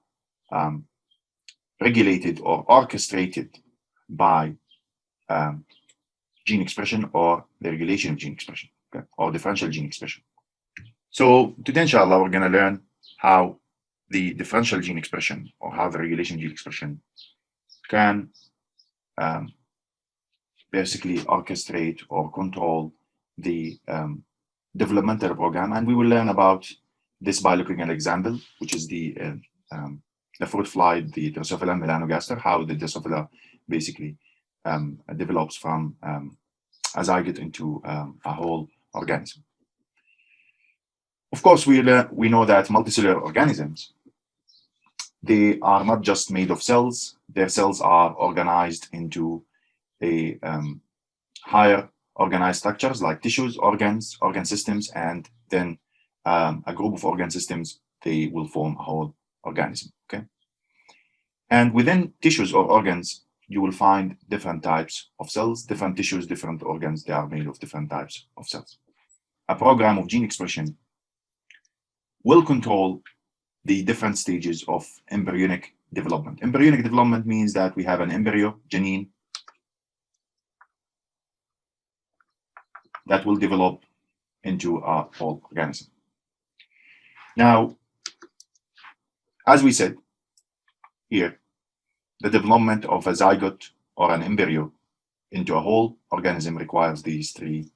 A: regulated or orchestrated by gene expression or the regulation of gene expression, okay, or differential gene expression. So today, inshallah, we're going to learn how the differential gene expression or how the regulation gene expression can basically orchestrate or control the developmental program. And we will learn about this by looking at an example, which is the fruit fly, the Drosophila melanogaster, how the Drosophila basically develops from a zygote into a whole organism. Of course, we know that multicellular organisms, they are not just made of cells. Their cells are organized into a higher organized structures like tissues, organs, organ systems, and then a group of organ systems, they will form a whole organism, okay? And within tissues or organs, you will find different types of cells, different tissues, different organs, they are made of different types of cells. A program of gene expression will control the different stages of embryonic development. Embryonic development means that we have an embryo, janine, that will develop into a whole organism. Now, as we said here, the development of a zygote or an embryo into a whole organism requires these three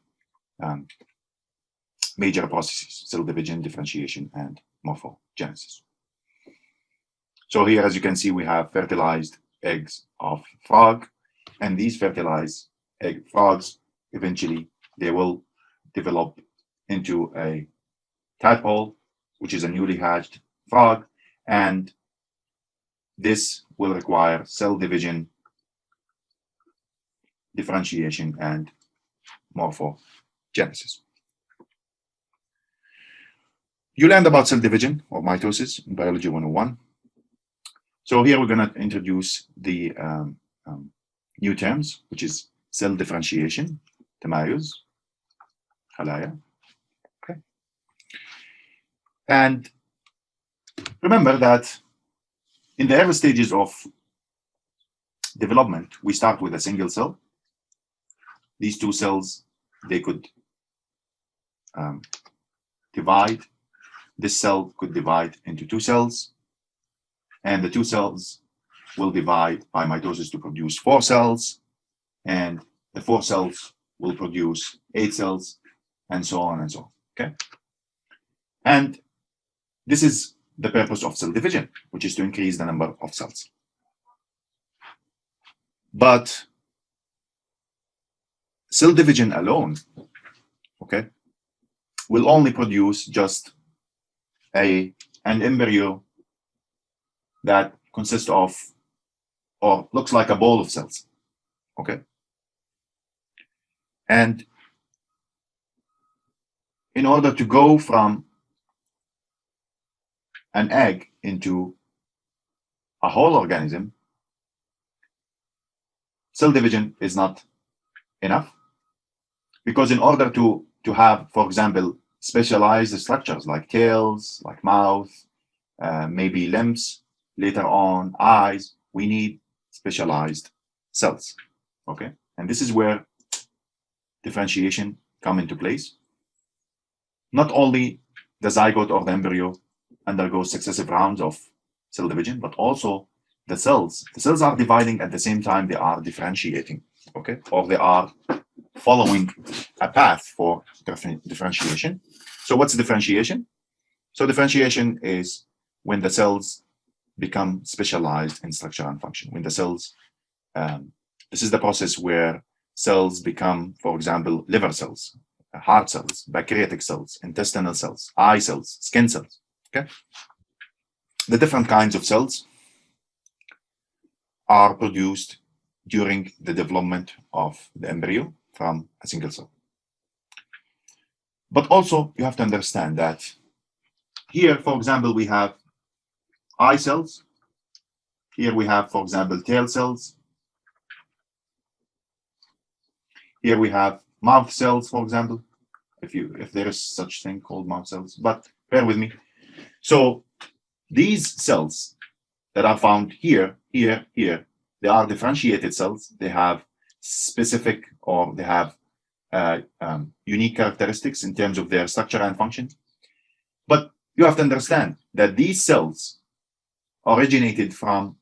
A: major processes: cell division, differentiation, and morphogenesis. So here, as you can see, we have fertilized eggs of frog, and these fertilized egg frogs, eventually, they will develop into a tadpole, which is a newly hatched frog, and this will require cell division, differentiation, and morphogenesis. You learned about cell division or mitosis in Biology 101. So here we're going to introduce the new terms, which is cell differentiation, tamayuz, khalaya. Okay. And remember that in the early stages of development, we start with a single cell. These two cells, they could divide. This cell could divide into two cells, and the two cells will divide by mitosis to produce 4 cells, and the 4 cells will produce 8 cells, and so on and so on. Okay, and this is the purpose of cell division, which is to increase the number of cells. But cell division alone, okay, will only produce just an embryo that consists of or looks like a ball of cells, okay? And in order to go from an egg into a whole organism, cell division is not enough, because in order to have, for example, specialized structures like tails, like mouth, maybe limbs, later on eyes, we need specialized cells, okay? And this is where differentiation come into place. Not only the zygote or the embryo undergoes successive rounds of cell division, but also the cells. The cells are dividing at the same time they are differentiating, okay? Or they are following a path for differentiation. So what's differentiation? So differentiation is when the cells become specialized in structure and function. When the cells, this is the process where cells become, for example, liver cells, heart cells, pancreatic cells, intestinal cells, eye cells, skin cells. Okay. The different kinds of cells are produced during the development of the embryo from a single cell. But also you have to understand that here, for example, we have eye cells. Here we have, for example, tail cells. Here we have mouth cells, for example, if there is such thing called mouth cells, but bear with me. So these cells that are found here, they are differentiated cells. They have specific, or they have unique characteristics in terms of their structure and function. But you have to understand that these cells originated from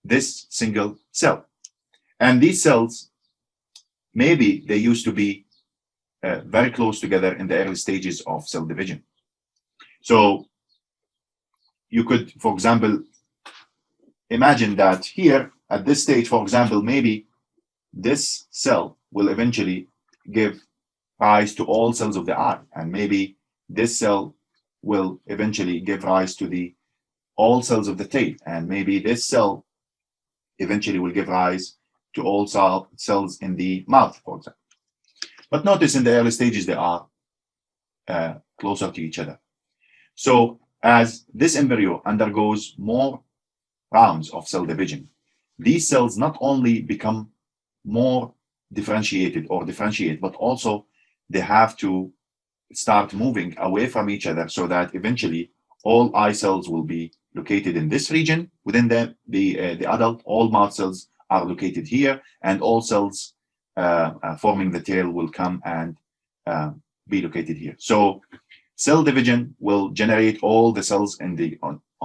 A: this single cell. And these cells, maybe they used to be very close together in the early stages of cell division. So you could, for example, imagine that here at this stage, for example, maybe this cell will eventually give rise to all cells of the eye, and maybe this cell will eventually give rise to all cells of the tail, and maybe this cell eventually will give rise to all cells in the mouth, for example. But notice in the early stages, they are closer to each other. So as this embryo undergoes more rounds of cell division, these cells not only become more differentiated or differentiate, but also they have to start moving away from each other so that eventually all eye cells will be located in this region within the adult. All mouth cells are located here, and all cells forming the tail will come and be located here. So cell division will generate all the cells in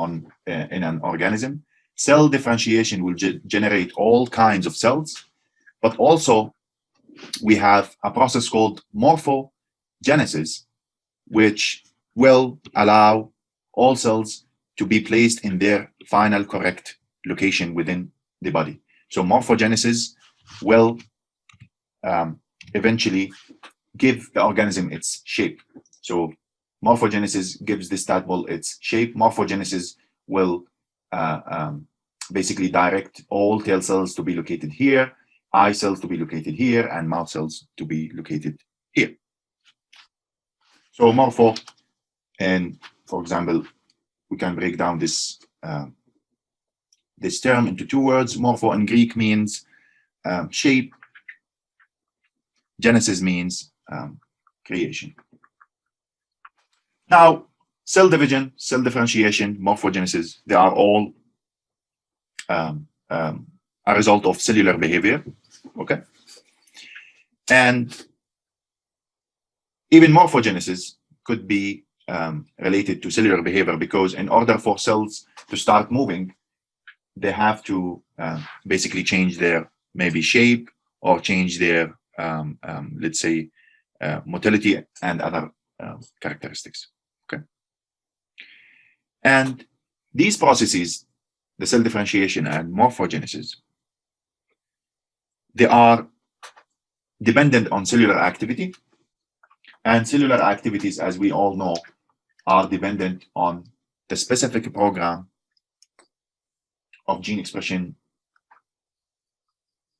A: an organism. Cell differentiation will generate all kinds of cells, but also we have a process called morphogenesis, which will allow all cells to be placed in their final correct location within the body. So morphogenesis will eventually give the organism its shape. So morphogenesis gives this tadpole its shape. Morphogenesis will basically direct all tail cells to be located here, eye cells to be located here, and mouth cells to be located here. So morpho, and for example, we can break down this term into two words. Morpho in Greek means shape. Genesis means creation. Now, cell division, cell differentiation, morphogenesis, they are all a result of cellular behavior, okay? And even morphogenesis could be related to cellular behavior, because in order for cells to start moving, they have to basically change their maybe shape or change their, let's say, motility and other characteristics, okay? And these processes, the cell differentiation and morphogenesis, they are dependent on cellular activity. And cellular activities, as we all know, are dependent on the specific program of gene expression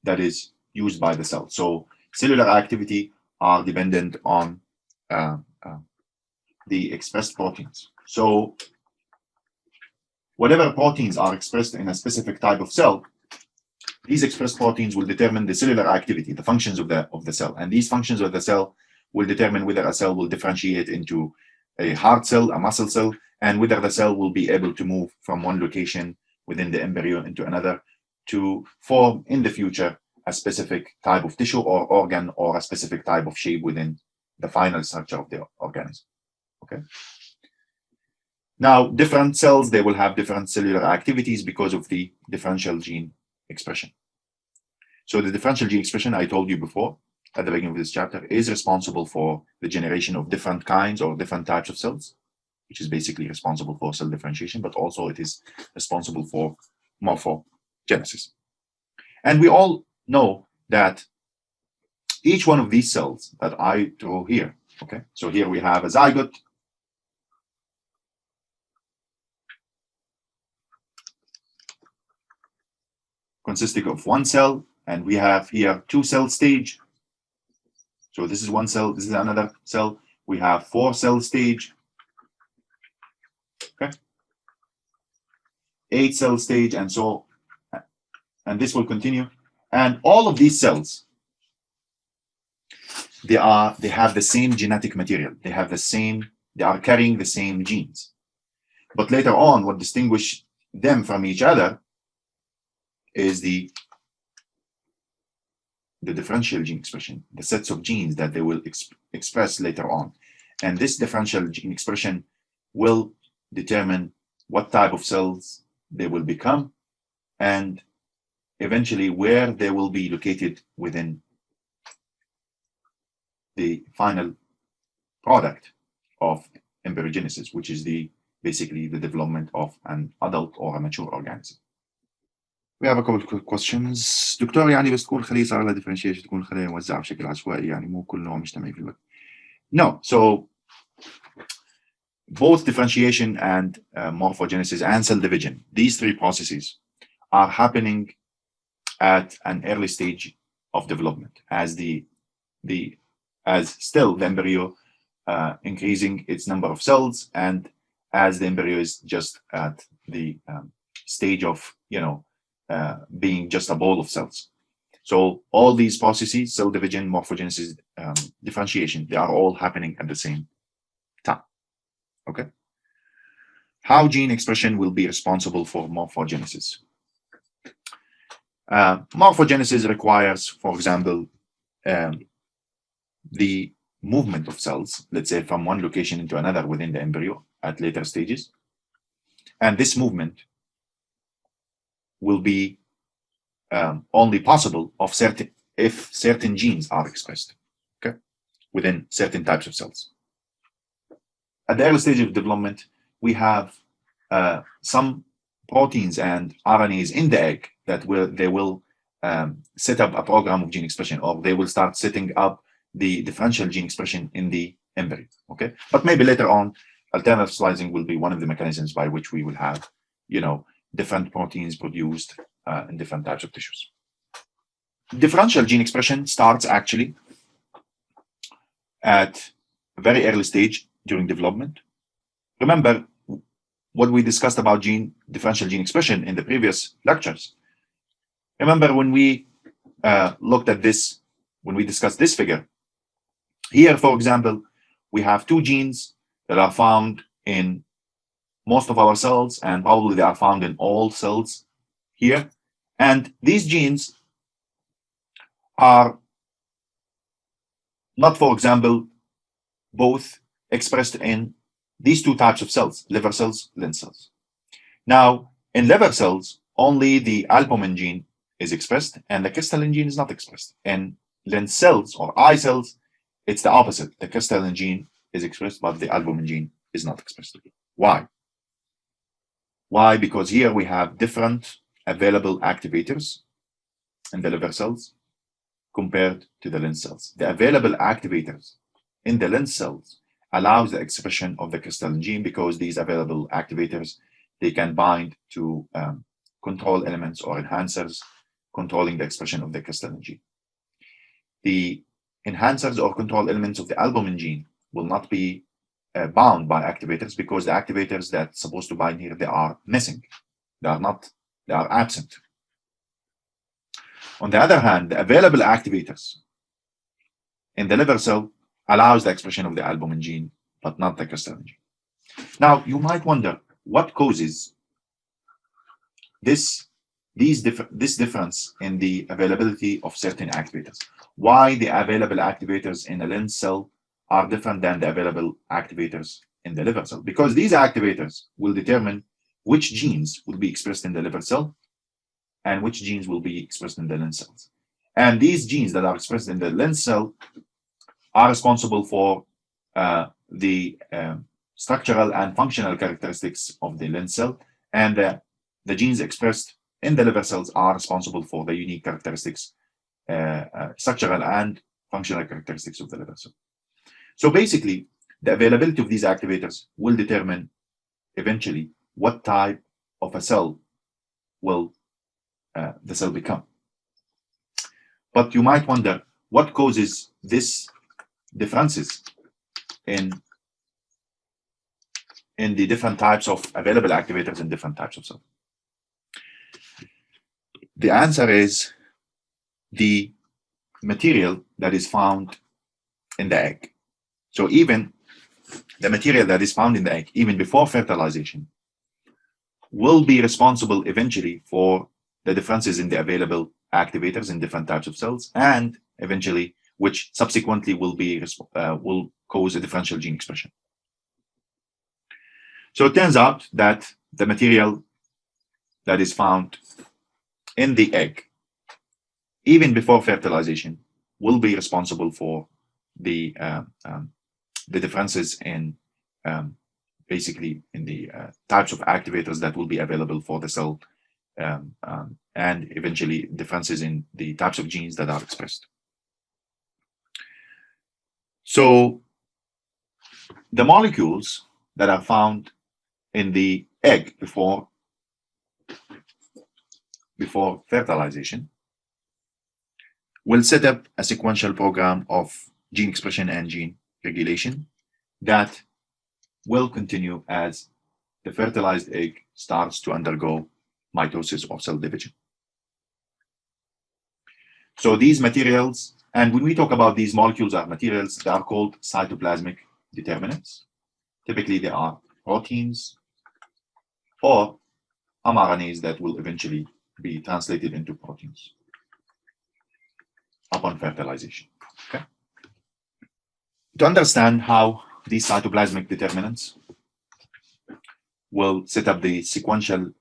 A: that is used by the cell. So cellular activity are dependent on the expressed proteins. So whatever proteins are expressed in a specific type of cell, these expressed proteins will determine the cellular activity, the functions of the cell. And these functions of the cell will determine whether a cell will differentiate into a heart cell, a muscle cell, and whether the cell will be able to move from one location within the embryo into another to form in the future a specific type of tissue or organ or a specific type of shape within the final structure of the organism, okay? Now, different cells, they will have different cellular activities because of the differential gene expression. So the differential gene expression, I told you before, at the beginning of this chapter, is responsible for the generation of different kinds or different types of cells, which is basically responsible for cell differentiation, but also it is responsible for morphogenesis. And we all know that each one of these cells that I draw here, okay, so here we have a zygote, consisting of one cell, and we have here two cell stage. So this is one cell, this is another cell. We have 4 cell stage, okay, 8 cell stage, and so, and this will continue. And all of these cells, they have the same genetic material. They are carrying the same genes. But later on, what distinguishes them from each other is the differential gene expression, the sets of genes that they will express later on. And this differential gene expression will determine what type of cells they will become and eventually where they will be located within the final product of embryogenesis, which is basically the development of an adult or a mature organism. We have a couple of quick questions. دكتور يعني بس تكون خلية صار لها differentiation تكون الخلية موزعة بشكل عشوائي يعني مو كل نوع مجتمعي في الوقت. No, so both differentiation and morphogenesis and cell division, these 3 processes are happening at an early stage of development as still the embryo increasing its number of cells, and as the embryo is just at the stage of being just a ball of cells. So all these processes, cell division, morphogenesis, differentiation, they are all happening at the same time. Okay. How gene expression will be responsible for morphogenesis? Morphogenesis requires, for example, the movement of cells, let's say from one location into another within the embryo at later stages. And this movement will be only possible if certain genes are expressed, okay, within certain types of cells. At the early stage of development, we have some proteins and RNAs in the egg that will set up a program of gene expression, or they will start setting up the differential gene expression in the embryo. Okay, but maybe later on, alternative splicing will be one of the mechanisms by which we will have, different proteins produced in different types of tissues. Differential gene expression starts actually at a very early stage during development. Remember what we discussed about differential gene expression in the previous lectures. Remember when we looked at this, when we discussed this figure. Here, for example, we have 2 genes that are found in most of our cells, and probably they are found in all cells here. And these genes are not, for example, both expressed in these 2 types of cells, liver cells, lens cells. Now, in liver cells, only the albumin gene is expressed and the crystalline gene is not expressed. In lens cells or eye cells, it's the opposite. The crystalline gene is expressed, but the albumin gene is not expressed. Why? Why? Because here we have different available activators in the liver cells compared to the lens cells. The available activators in the lens cells allows the expression of the crystalline gene, because these available activators, they can bind to control elements or enhancers controlling the expression of the crystalline gene. The enhancers or control elements of the albumin gene will not be bound by activators, because the activators that's supposed to bind here, they are missing. They are absent. On the other hand, the available activators in the liver cell allows the expression of the albumin gene, but not the crystalline gene. Now, you might wonder what causes this difference in the availability of certain activators. Why the available activators in a lens cell are different than the available activators in the liver cell? Because these activators will determine which genes will be expressed in the liver cell and which genes will be expressed in the lens cells. And these genes that are expressed in the lens cell are responsible for the structural and functional characteristics of the lens cell, and the genes expressed in the liver cells are responsible for the unique characteristics, structural and functional characteristics of the liver cell. So basically, the availability of these activators will determine eventually what type of a cell will the cell become. But you might wonder what causes this differences in the different types of available activators in different types of cells. The answer is the material that is found in the egg. So even the material that is found in the egg, even before fertilization, will be responsible eventually for the differences in the available activators in different types of cells, and eventually, which subsequently will cause a differential gene expression. So it turns out that the material that is found in the egg, even before fertilization, will be responsible for the differences in basically in the types of activators that will be available for the cell, and eventually differences in the types of genes that are expressed. So the molecules that are found in the egg before fertilization will set up a sequential program of gene expression and gene regulation that will continue as the fertilized egg starts to undergo mitosis or cell division. So these materials, and when we talk about these molecules or materials, they are called cytoplasmic determinants. Typically, they are proteins or mRNAs that will eventually be translated into proteins upon fertilization. Okay. To understand how these cytoplasmic determinants will set up the sequential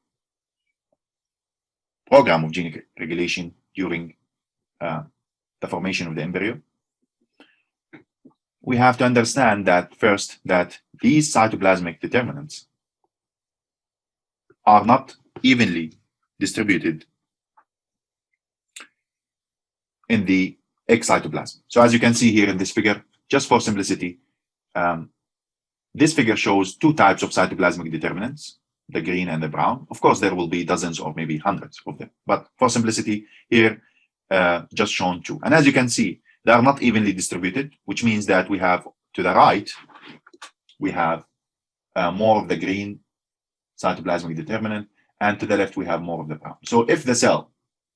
A: program of gene regulation during the formation of the embryo, we have to understand that first, that these cytoplasmic determinants are not evenly distributed in the egg cytoplasm. So as you can see here in this figure, just for simplicity, this figure shows two types of cytoplasmic determinants, the green and the brown. Of course, there will be dozens or maybe hundreds of them, but for simplicity here, just shown two. And as you can see, they are not evenly distributed, which means that we have to the right, we have more of the green cytoplasmic determinant, and to the left, we have more of the brown. So if the cell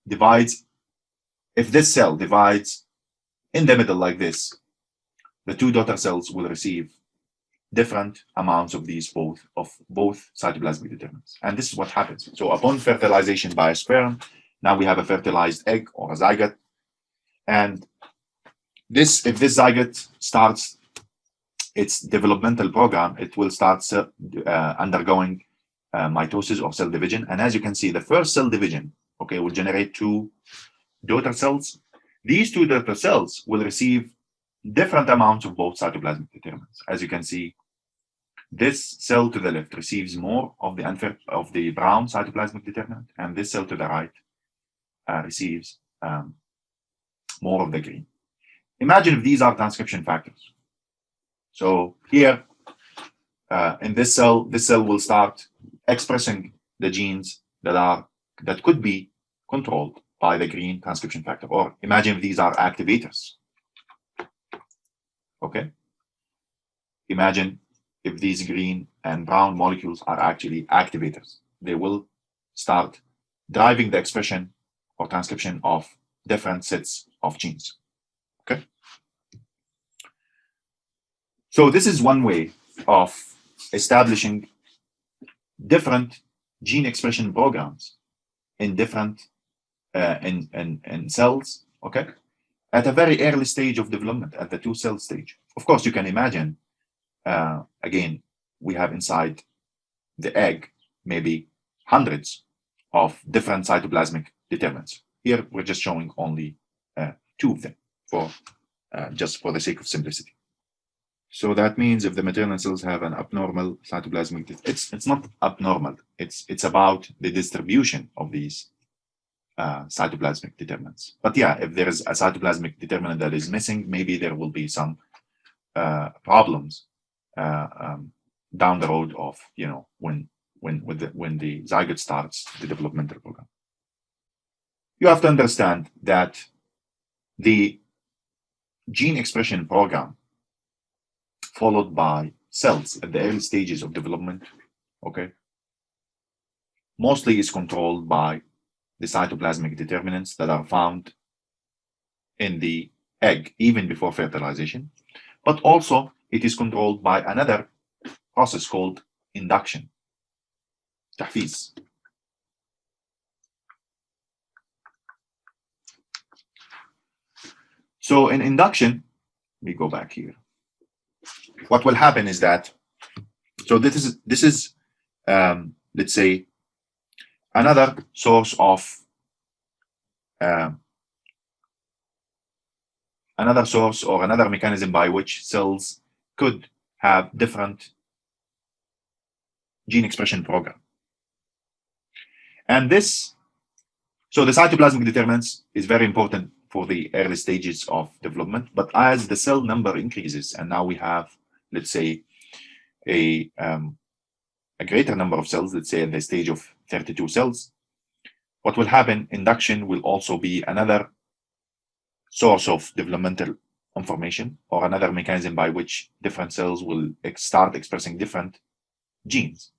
A: divides, if this cell divides in the middle like this, the two daughter cells will receive different amounts of these both cytoplasmic determinants. And this is what happens. So upon fertilization by a sperm, now we have a fertilized egg or a zygote. And this, if this zygote starts its developmental program, it will start undergoing mitosis or cell division. And as you can see, the first cell division, okay, will generate two daughter cells. These two daughter cells will receive different amounts of both cytoplasmic determinants. As you can see, this cell to the left receives more of the brown cytoplasmic determinant, and this cell to the right receives more of the green. Imagine if these are transcription factors. So here, in this cell will start expressing the genes that could be controlled by the green transcription factor. Or imagine if these are activators. Okay. Imagine if these green and brown molecules are actually activators. They will start driving the expression or transcription of different sets of genes. Okay. So this is one way of establishing different gene expression programs in different in cells, okay, at a very early stage of development, at the 2-cell stage. Of course, you can imagine, again, we have inside the egg maybe hundreds of different cytoplasmic determinants. Here, we're just showing only two of them for just for the sake of simplicity. So that means if the maternal cells have an abnormal cytoplasmic, it's not abnormal. It's about the distribution of these cytoplasmic determinants. But yeah, if there is a cytoplasmic determinant that is missing, maybe there will be some problems down the road of when the zygote starts the developmental program. You have to understand that the gene expression program followed by cells at the early stages of development, okay, mostly is controlled by the cytoplasmic determinants that are found in the egg even before fertilization, but also it is controlled by another process called induction, تحفيز. So in induction, we go back here. What will happen is that, so this is let's say another source of or another mechanism by which cells could have different gene expression program. And so the cytoplasmic determinants is very important for the early stages of development, but as the cell number increases, and now we have, let's say, a greater number of cells, let's say at the stage of 32 cells, what will happen, induction will also be another source of developmental information or another mechanism by which different cells will start expressing different genes.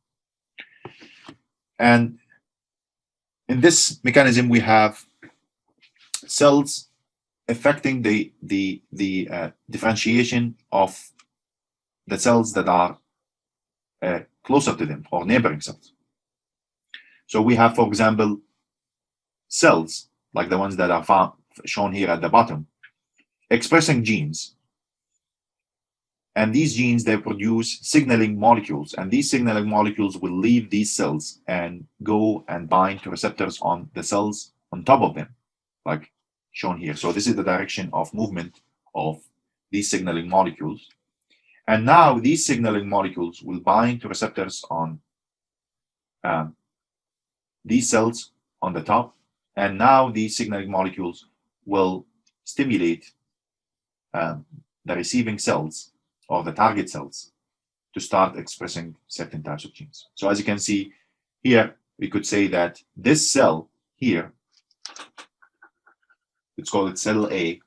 A: And in this mechanism, we have cells affecting the differentiation of the cells that are closer to them or neighboring cells. So we have, for example, cells like the ones that are shown here at the bottom, expressing genes. And these genes, they produce signaling molecules, and these signaling molecules will leave these cells and go and bind to receptors on the cells on top of them, like shown here. So this is the direction of movement of these signaling molecules. And now these signaling molecules will bind to receptors on these cells on the top. And now these signaling molecules will stimulate the receiving cells or the target cells to start expressing certain types of genes. So as you can see here, we could say that this cell here, let's call it cell A,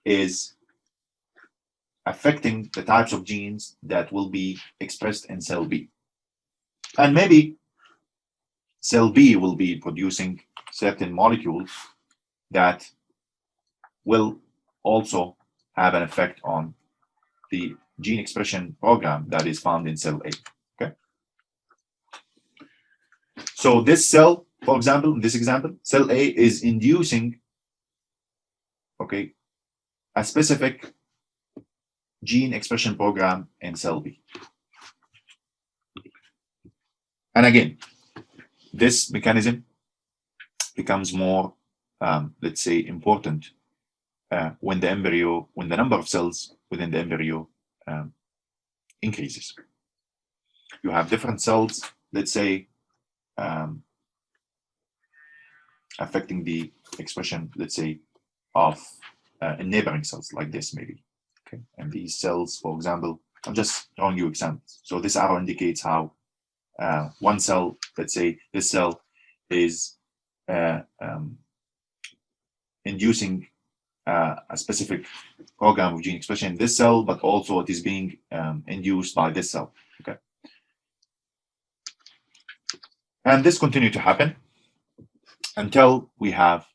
A: is affecting the types of genes that will be expressed in cell B. And maybe cell B will be producing certain molecules that will also have an effect on the gene expression program that is found in cell A. Okay. So this cell, for example, in this example, cell A is inducing, okay, a specific gene expression program in cell B. And again, this mechanism becomes more, let's say, important when the number of cells within the embryo increases. You have different cells, let's say, affecting the expression, let's say, of neighboring cells like this, maybe. Okay, and these cells, for example, I'm just showing you examples. So this arrow indicates how one cell, let's say, this cell is inducing a specific program of gene expression in this cell, but also it is being induced by this cell. Okay, and this continues to happen until we have,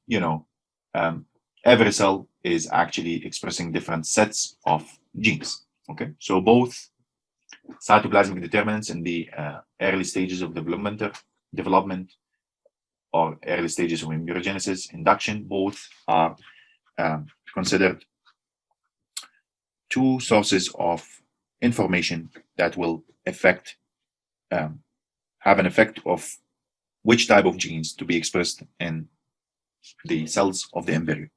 A: every cell is actually expressing different sets of genes. Okay, so both cytoplasmic determinants in the early stages of development or early stages of embryogenesis, induction, both are considered two sources of information that will have an effect of which type of genes to be expressed in the cells of the embryo.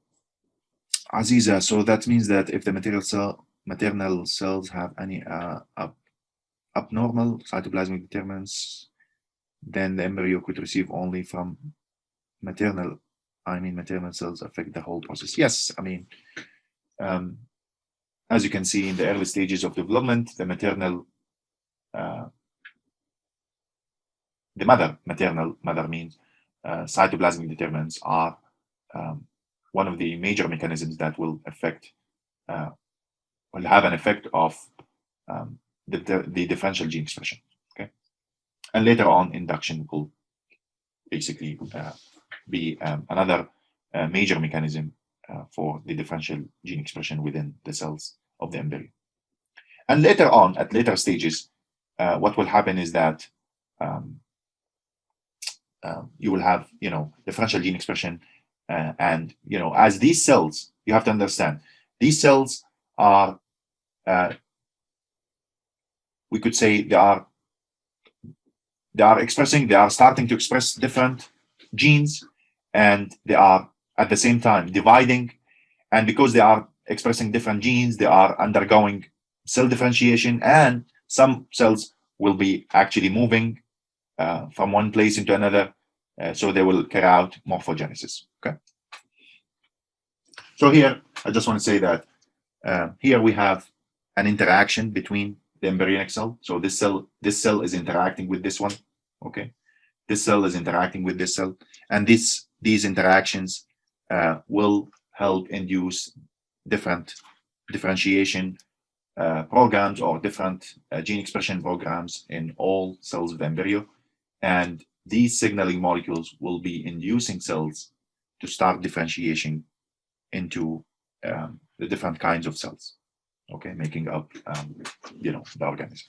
A: Aziza, so that means that if the maternal cells have any abnormal cytoplasmic determinants, then the embryo could receive only from maternal cells affect the whole process. Yes, I mean, as you can see in the early stages of development, the maternal maternal mother means cytoplasmic determinants are one of the major mechanisms that will affect, will have an effect of the differential gene expression. Okay, and later on, induction will basically be another major mechanism for the differential gene expression within the cells of the embryo. And later on, at later stages, what will happen is that you will have, differential gene expression, and as these cells, you have to understand, these cells are, we could say, they are starting to express different genes, and they are at the same time dividing, and because they are expressing different genes, they are undergoing cell differentiation, and some cells will be actually moving from one place into another, so they will carry out morphogenesis. Okay, so here I just want to say that here we have an interaction between the embryonic cell. So this cell is interacting with this one. Okay, this cell is interacting with this cell, and these interactions will help induce different differentiation programs or different gene expression programs in all cells of the embryo, and these signaling molecules will be inducing cells to start differentiation into the different kinds of cells, okay, making up the organism.